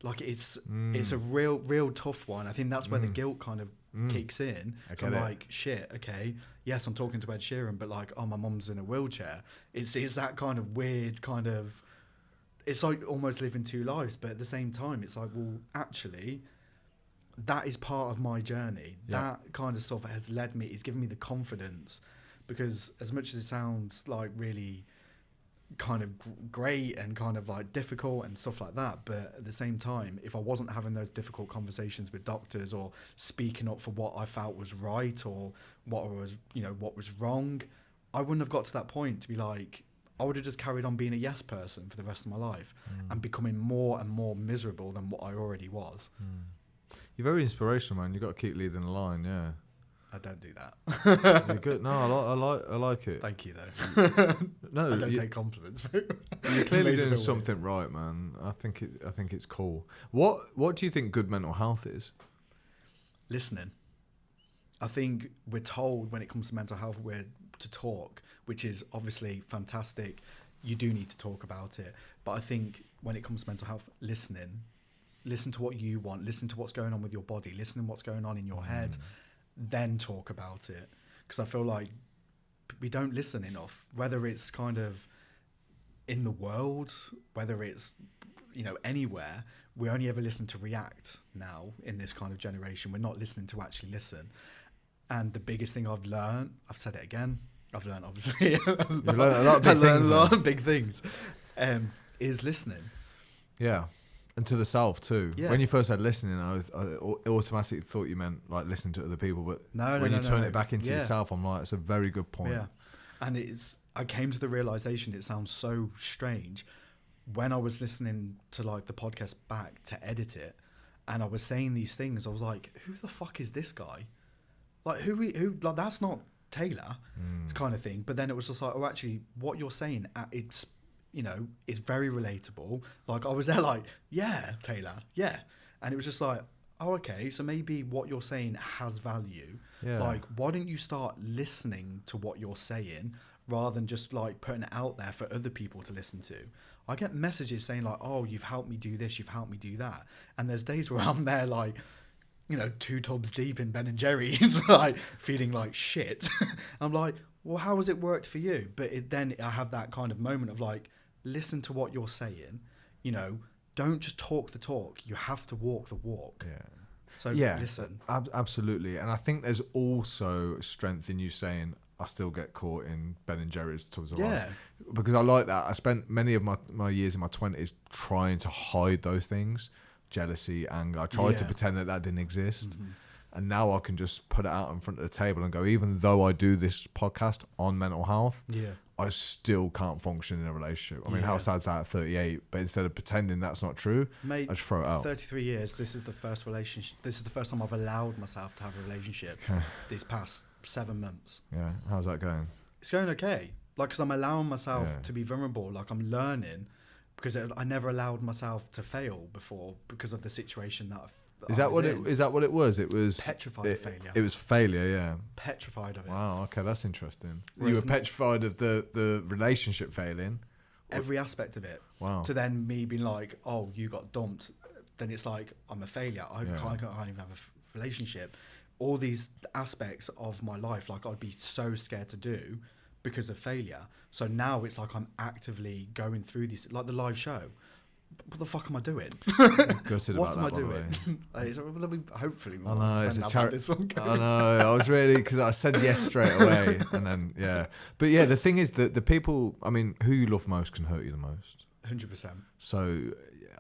Like, it's a real tough one. I think that's where the guilt kind of kicks in. So I'm like, shit, okay, yes, I'm talking to Ed Sheeran, but like, oh, my mum's in a wheelchair. It's that kind of weird kind of, it's like almost living two lives, but at the same time, it's like, well, actually, that is part of my journey. Yeah. That kind of stuff has led me, it's given me the confidence, because as much as it sounds like really kind of great and kind of like difficult and stuff like that, but at the same time, if I wasn't having those difficult conversations with doctors or speaking up for what I felt was right or what was wrong, I wouldn't have got to that point to be like, I would have just carried on being a yes person for the rest of my life and becoming more and more miserable than what I already was.
You're very inspirational, man. You've got to keep leading the line. Yeah,
I don't do that.
You're good. No, I like it.
Thank you, though.
No,
I don't take compliments.
You're clearly doing something right, man. I think it's cool. What do you think good mental health is?
Listening. I think we're told when it comes to mental health, we're to talk, which is obviously fantastic. You do need to talk about it. But I think when it comes to mental health, listening. Listen to what you want. Listen to what's going on with your body. Listen to what's going on in your head. Then talk about it. Because I feel like we don't listen enough, whether it's kind of in the world, whether it's, you know, anywhere. We only ever listen to react now in this kind of generation. We're not listening to actually listen. And the biggest thing I've learned, I've said it again, I've learned obviously
You've learned a lot of big things,
a lot of big things, is listening.
Yeah. And to the self too. Yeah. When you first said listening, I automatically thought you meant like listening to other people, but when you turn it back into yourself, I'm like, it's a very good point. Yeah.
And I came to the realization, it sounds so strange, when I was listening to like the podcast back to edit it, and I was saying these things, I was like, who the fuck is this guy? Like who like, that's not Taylor, kind of thing. But then it was just like, oh, actually, what you're saying, it's, you know, it's very relatable. Like I was there like, yeah, Taylor, yeah. And it was just like, oh, okay, so maybe what you're saying has value. Yeah. Like, why don't you start listening to what you're saying rather than just like putting it out there for other people to listen to? I get messages saying like, oh, you've helped me do this, you've helped me do that. And there's days where I'm there like, you know, 2 tubs deep in Ben and Jerry's, like feeling like shit. I'm like, well, how has it worked for you? But then I have that kind of moment of like, listen to what you're saying, you know, don't just talk the talk, you have to walk the walk.
Yeah.
So listen.
Absolutely. And I think there's also strength in you saying, I still get caught in Ben and Jerry's tubs of ice. Because I like that. I spent many of my years in my 20s trying to hide those things. jealousy, anger. I tried to pretend that didn't exist. And now I can just put it out in front of the table and go, even though I do this podcast on mental health, I still can't function in a relationship. I mean, how sad's that at 38? But instead of pretending that's not true,
mate,
I just throw it out.
33 years, this is the first relationship. This is the first time I've allowed myself to have a relationship these past 7 months.
Yeah. How's that going?
It's going okay. Like, because I'm allowing myself to be vulnerable. Like, I'm learning, because I never allowed myself to fail before because of the situation that
Is that what it was? It was
petrified of failure.
It was failure, yeah.
Petrified of it.
Wow, okay, that's interesting.
Whereas
you were petrified of the relationship failing?
Every aspect of it.
Wow.
To then me being like, oh, you got dumped. Then it's like, I'm a failure. I can't even have a relationship. All these aspects of my life, like, I'd be so scared to do because of failure. So now it's like I'm actively going through this, like the live show. What the fuck am I doing? What am I doing? Hopefully more.
I know, it's a charity. I know, I was really, because I said yes straight away, and then but the thing is that the people, I mean, who you love most can hurt you the most.
100%.
So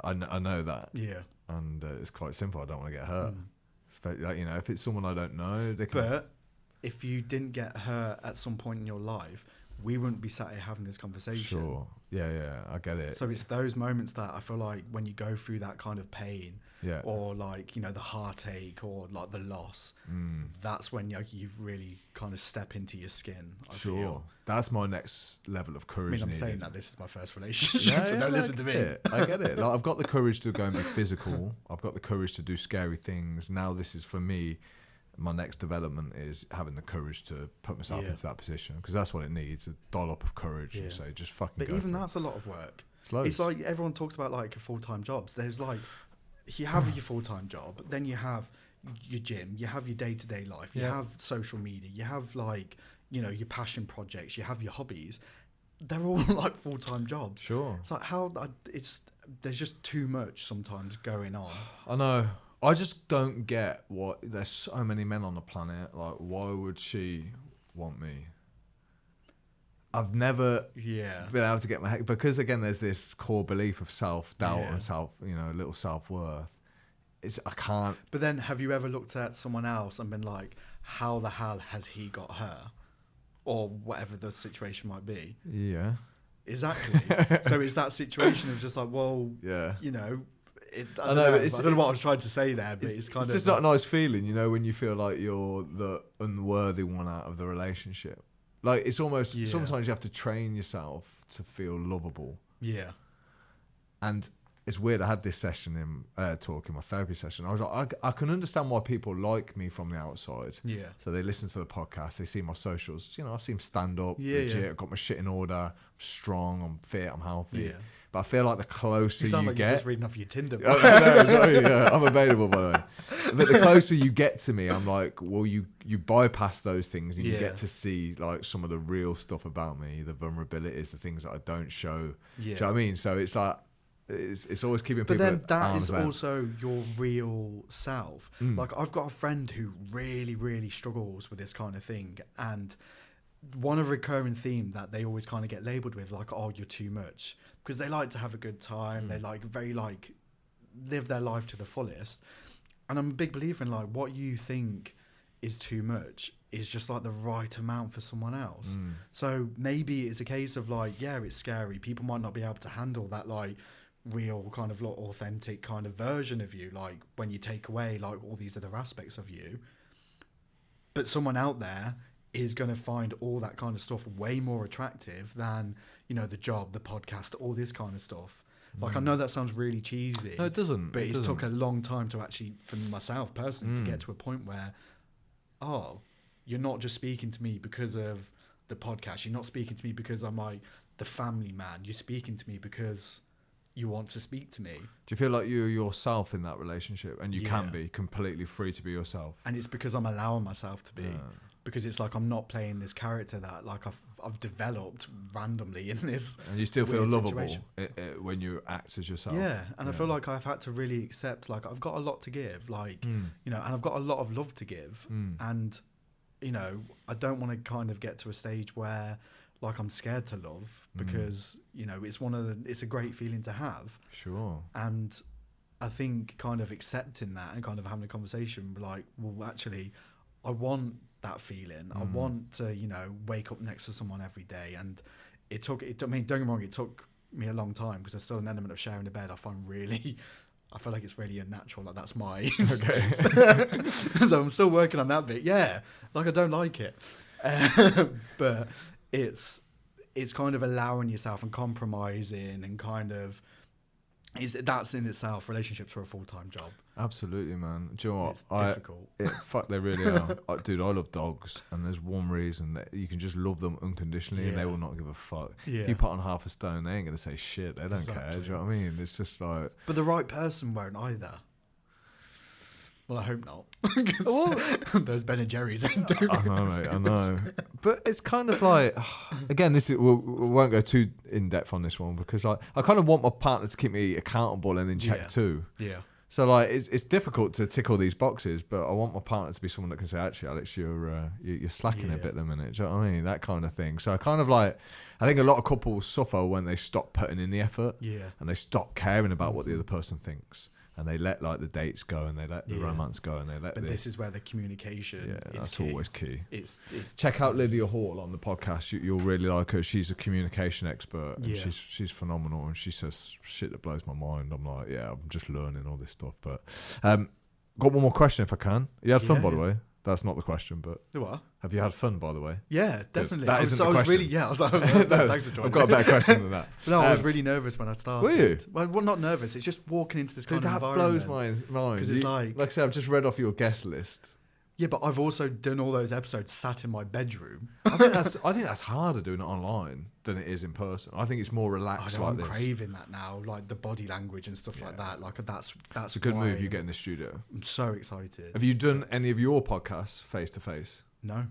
I know that.
Yeah.
And it's quite simple. I don't want to get hurt. Like, if it's someone I don't know, they can.
But if you didn't get hurt at some point in your life, we wouldn't be sat here having this conversation.
Sure. Yeah, I get it.
So it's those moments that I feel like when you go through that kind of pain, or like, the heartache or like the loss, that's when you've really kind of step into your skin. I feel.
That's my next level of courage.
I mean, I'm saying that this is my first relationship, so don't listen to me.
I get it. Like, I've got the courage to go and be physical. I've got the courage to do scary things. Now this is, for me, my next development is having the courage to put myself into that position, because that's what it needs, a dollop of courage, and say, just fucking
But
go
even
for
that's a lot of work.
It's
like everyone talks about like full-time jobs. There's like, you have your full-time job, then you have your gym, you have your day-to-day life, you have social media, you have like, your passion projects, you have your hobbies. They're all like full-time jobs.
Sure.
It's like there's just too much sometimes going on.
I know. I just don't get there's so many men on the planet. Like, why would she want me? I've never been able to get my head, because again, there's this core belief of self-doubt and little self-worth. I can't.
But then, have you ever looked at someone else and been like, how the hell has he got her? Or whatever the situation might be.
Yeah.
Exactly. So it's that situation of just like, well, I don't know what I was trying to say there, but it's kind of
just not a nice feeling, when you feel like you're the unworthy one out of the relationship. Like, it's almost sometimes you have to train yourself to feel lovable.
Yeah.
And it's weird. I had this session in my therapy session. I was like, I can understand why people like me from the outside.
Yeah.
So they listen to the podcast, they see my socials. I see them stand up, legit. I've got my shit in order. I'm strong. I'm fit. I'm healthy. Yeah. But I feel like the closer you
like
get,
you're just reading off your Tinder.
I'm available, by the way. But the closer you get to me, I'm like, well, you bypass those things and you get to see like some of the real stuff about me, the vulnerabilities, the things that I don't show. Yeah. Do you know what I mean? So it's like, it's always keeping people at
But then that is
length.
also your real self. Like, I've got a friend who really, really struggles with this kind of thing, and one of recurring theme that they always kind of get labelled with, like, oh, you're too much, because they like to have a good time. They live their life to the fullest. And I'm a big believer in like, what you think is too much is just like the right amount for someone else. So maybe it's a case of like, it's scary. People might not be able to handle that like real kind of like authentic kind of version of you, like when you take away like all these other aspects of you. But someone out there is going to find all that kind of stuff way more attractive than, the job, the podcast, all this kind of stuff. Like, I know that sounds really cheesy.
No, it doesn't.
But it took a long time to actually, for myself personally, to get to a point where, oh, you're not just speaking to me because of the podcast. You're not speaking to me because I'm like the family man. You're speaking to me because you want to speak to me.
Do you feel like you're yourself in that relationship, and you can be completely free to be yourself?
And it's because I'm allowing myself to be, because it's like I'm not playing this character that like I've developed randomly in this.
And you still feel lovable when you act as yourself.
Yeah, and I feel like I've had to really accept like I've got a lot to give, like and I've got a lot of love to give, and I don't want to kind of get to a stage where like I'm scared to love, because it's a great feeling to have.
Sure.
And I think kind of accepting that and kind of having a conversation like, well, actually, I want that feeling. I want to, you know, wake up next to someone every day. And I mean, don't get me wrong, it took me a long time because there's still an element of sharing a bed I feel like it's really unnatural. Like that's my
okay.
So I'm still working on that bit. Yeah, like I don't like it, but it's kind of allowing yourself and compromising and kind of that's in itself. Relationships are a full-time job.
Absolutely, man. Do you know what?
It's difficult.
Fuck, they really are. Dude, I love dogs, and there's one reason that you can just love them unconditionally, and they will not give a fuck.
Yeah.
If you put on half a stone, they ain't gonna say shit. They don't care. Do you know what I mean? It's just like.
But the right person won't either. Well, I hope not. Those Ben and Jerry's ain't doing.
I know, mate. I know. But it's kind of like, again, we won't go too in depth on this one because I kind of want my partner to keep me accountable and in check too.
Yeah.
So like, it's difficult to tick all these boxes, but I want my partner to be someone that can say, actually, Alex, you're slacking a bit at the minute. Do you know what I mean? That kind of thing. So I kind of like, I think a lot of couples suffer when they stop putting in the effort.
Yeah.
And they stop caring about what the other person thinks. And they let like the dates go, and they let the romance go, and they let.
But this is where the communication.
Yeah, that's
key.
always key.
It's
check out Lydia Hall on the podcast. You'll really like her. She's a communication expert, and
Yeah.
she's phenomenal. And she says shit that blows my mind. I'm like, yeah, I'm just learning all this stuff. But got one more question if I can. You had fun, by the way. That's not the question, but
what?
Have you had fun, by the way?
Yeah, definitely.
That isn't the question.
I was like, thanks for joining.
I've got a better question than that.
No, I was really nervous when I started.
Were you?
Well, not nervous. It's just walking into this kind of environment.
That blows my mind.
Because it's like
I said, I've just read off your guest list.
Yeah, but I've also done all those episodes sat in my bedroom.
I think that's harder doing it online than it is in person. I think it's more relaxed.
I know,
like
I'm
this.
craving that now, like the body language and stuff like that. Like that's
It's a good move you get in the studio.
I'm so excited.
Have you done any of your podcasts face to face?
No.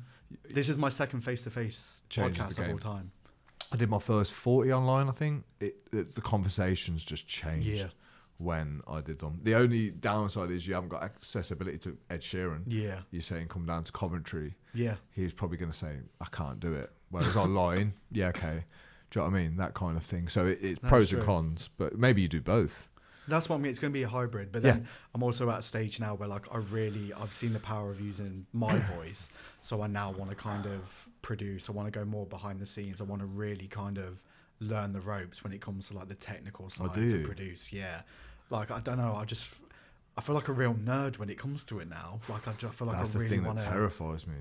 This is my second face-to-face podcast of all time.
I did my first 40 online, I think. It's the conversations just changed when I did them. The only downside is you haven't got accessibility to Ed Sheeran.
Yeah.
You're saying come down to Coventry.
Yeah.
He's probably going to say, I can't do it. Whereas online, yeah, okay. Do you know what I mean? That kind of thing. So it's pros and cons, but maybe you do both.
That's what I mean. It's going to be a hybrid, but then I'm also at a stage now where like I've seen the power of using my voice. So I now want to kind of produce. I want to go more behind the scenes. I want to really kind of learn the ropes when it comes to like the technical side to produce. Yeah. Like, I don't know. I feel like a real nerd when it comes to it now. Like I feel like
that's
I really
That's
want to.
That terrifies me.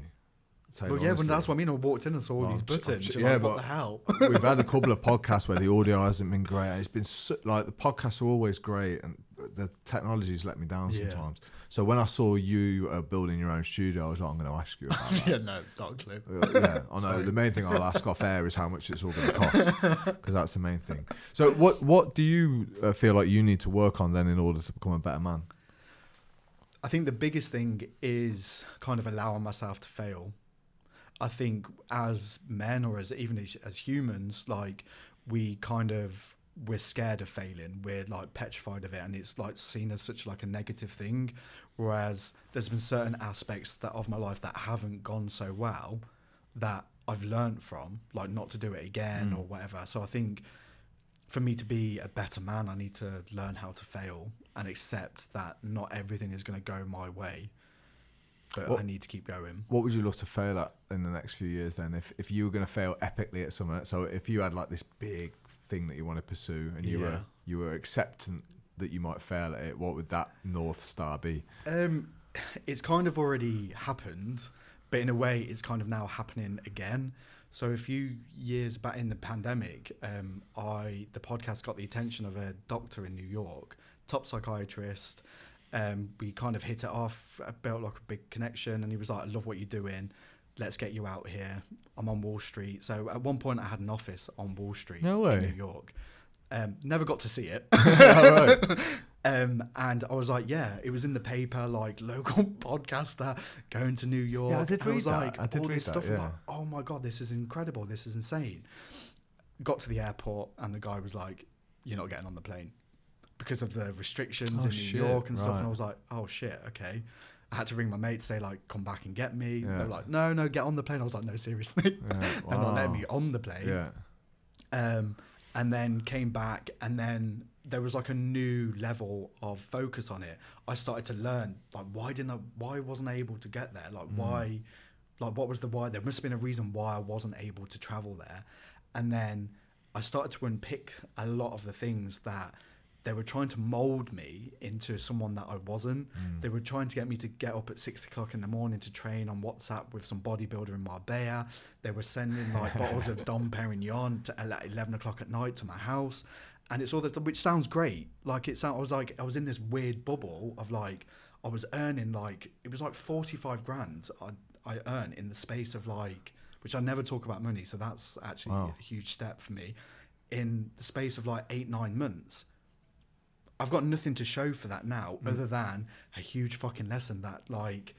Well, yeah, but that's what I mean. I walked in and saw all these buttons. Like, what the hell?
We've had a couple of podcasts where the audio hasn't been great. It's been like the podcasts are always great, and the technology's let me down sometimes. So when I saw you building your own studio, I was like, I'm going to ask you about that.
Yeah, no, not a clue.
Yeah, I know. Sorry. The main thing I'll ask off air is how much it's all going to cost, because that's the main thing. So what do you feel like you need to work on then in order to become a better man?
I think the biggest thing is kind of allowing myself to fail. I think as men or as humans, like we're scared of failing. We're like petrified of it, and it's like seen as such like a negative thing. Whereas there's been certain aspects of my life that haven't gone so well that I've learned from, like not to do it again or whatever. So I think for me to be a better man, I need to learn how to fail and accept that not everything is going to go my way. But I need to keep going. What
would you love to fail at in the next few years then? If you were going to fail epically at something, so if you had like this big thing that you want to pursue and you were acceptant that you might fail at it, what would that North Star be?
It's kind of already happened, but in a way it's kind of now happening again. So a few years back in the pandemic, the podcast got the attention of a doctor in New York, top psychiatrist. We kind of hit it off, built like a big connection, and he was like, I love what you're doing. Let's get you out here. I'm on Wall Street. So at one point I had an office on Wall Street in New York. Never got to see it. And I was like, yeah, it was in the paper, like local podcaster going to New York.
Yeah, I did read that.
I did read stuff. I'm like, oh my God, this is incredible. This is insane. Got to the airport and the guy was like, you're not getting on the plane. Because of the restrictions in New York and stuff. And I was like, oh shit, okay. I had to ring my mate to say like, come back and get me. They were like, no, get on the plane. I was like, no, seriously. They're not letting me on the plane. And and then came back, and then there was like a new level of focus on it. I started to learn, like, why wasn't I able to get there? Like, why, like, what was the why? There must have been a reason why I wasn't able to travel there. And then I started to unpick a lot of the things that they were trying to mold me into someone that I wasn't. They were trying to get me to get up at 6 o'clock in the morning to train on WhatsApp with some bodybuilder in Marbella. They were sending like bottles of Dom Perignon at 11 o'clock at night to my house. And it's all that, which sounds great. Like I was in this weird bubble of like, I was earning like, it was like 45 grand I earned in the space of like, which I never talk about money. So that's actually a huge step for me. In the space of like 8-9 months, I've got nothing to show for that now other than a huge fucking lesson that like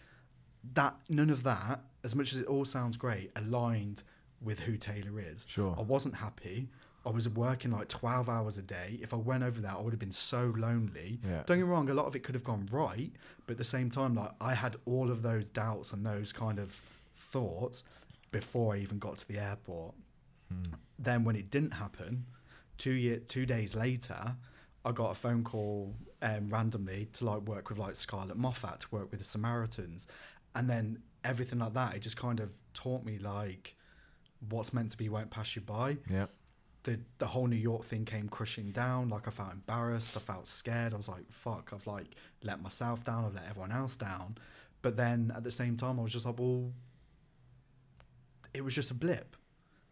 that none of that, as much as it all sounds great, aligned with who Taylor is.
Sure.
I wasn't happy. I was working like 12 hours a day. If I went over that, I would have been so lonely.
Yeah.
Don't get me wrong, a lot of it could have gone right, but at the same time, like I had all of those doubts and those kind of thoughts before I even got to the airport. Then when it didn't happen, 2 days later, I got a phone call randomly to like work with like Scarlett Moffat, to work with the Samaritans, and then everything like that. It just kind of taught me like what's meant to be won't pass you by.
Yeah.
The whole New York thing came crushing down. Like I felt embarrassed. I felt scared. I was like, fuck, I've like let myself down. I've let everyone else down. But then at the same time, I was just like, well, it was just a blip.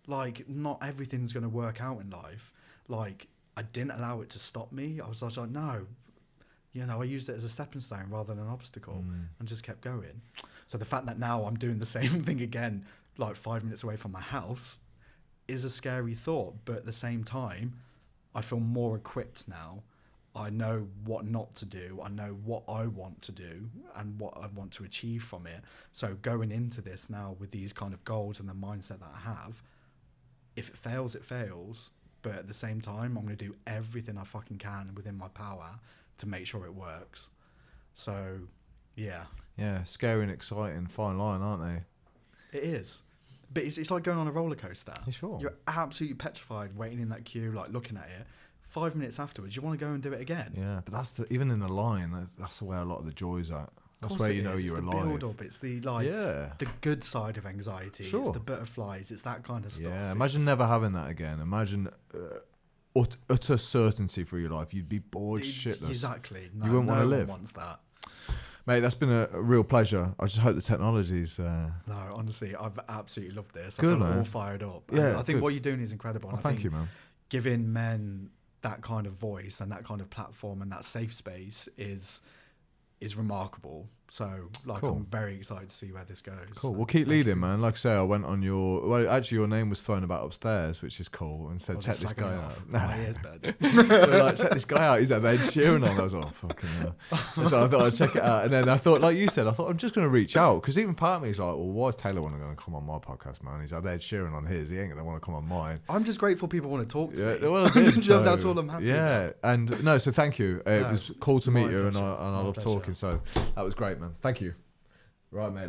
Like not everything's going to work out in life. Like I didn't allow it to stop me. I was like, no, you know, I used it as a stepping stone rather than an obstacle and just kept going. So the fact that now I'm doing the same thing again, like 5 minutes away from my house, is a scary thought. But at the same time, I feel more equipped now. I know what not to do. I know what I want to do and what I want to achieve from it. So going into this now with these kind of goals and the mindset that I have, if it fails, it fails. But at the same time, I'm going to do everything I fucking can within my power to make sure it works. So, yeah.
Yeah, scary and exciting, fine line, aren't they?
It is. But it's like going on a roller coaster.
Yeah, sure.
You're absolutely petrified waiting in that queue, like looking at it. 5 minutes afterwards, you want to go and do it again.
Yeah, but even in the line, that's where a lot of the joy's at. That's where you know you're alive.
It's the build-up. It's the the good side of anxiety.
Sure.
It's the butterflies. It's that kind of stuff.
Yeah, imagine never having that again. Imagine utter certainty for your life. You'd be bored shitless.
Exactly.
You wouldn't want to live.
No one wants that.
Mate, that's been a real pleasure. I just hope the technology's...
No, honestly, I've absolutely loved this.
Good,
I feel
man.
all fired up.
Yeah,
I think
good.
what you're doing is incredible.
Oh, thank you, man.
Giving men that kind of voice and that kind of platform and that safe space is remarkable. So, like,
Cool.
I'm very excited to see where this goes.
Cool.
So,
Well, keep
thank
leading,
you.
man. Like I say, I went on your... Well, actually, your name was thrown about upstairs, which is cool. And said,
I was
check this
slagging
guy
it
out.
off.
Nah.
My ears bad.
They were like, check this guy out. He's had Ed Sheeran on. I was like, oh, fucking hell. And so I thought I'd check it out. And then I thought, like you said, I'm just going to reach out. Because even part of me is like, well, why is Taylor want to come on my podcast, man? He's had Ed Sheeran on his. He ain't going to want to come on mine.
I'm just grateful people want to talk to me.
Well, I did, so,
That's all I'm happy about.
And no, so thank you. It
No,
was cool to meet
my
you, and
pleasure.
I
My
love
pleasure.
talking. So that was great, man. Thank you. Right, mate.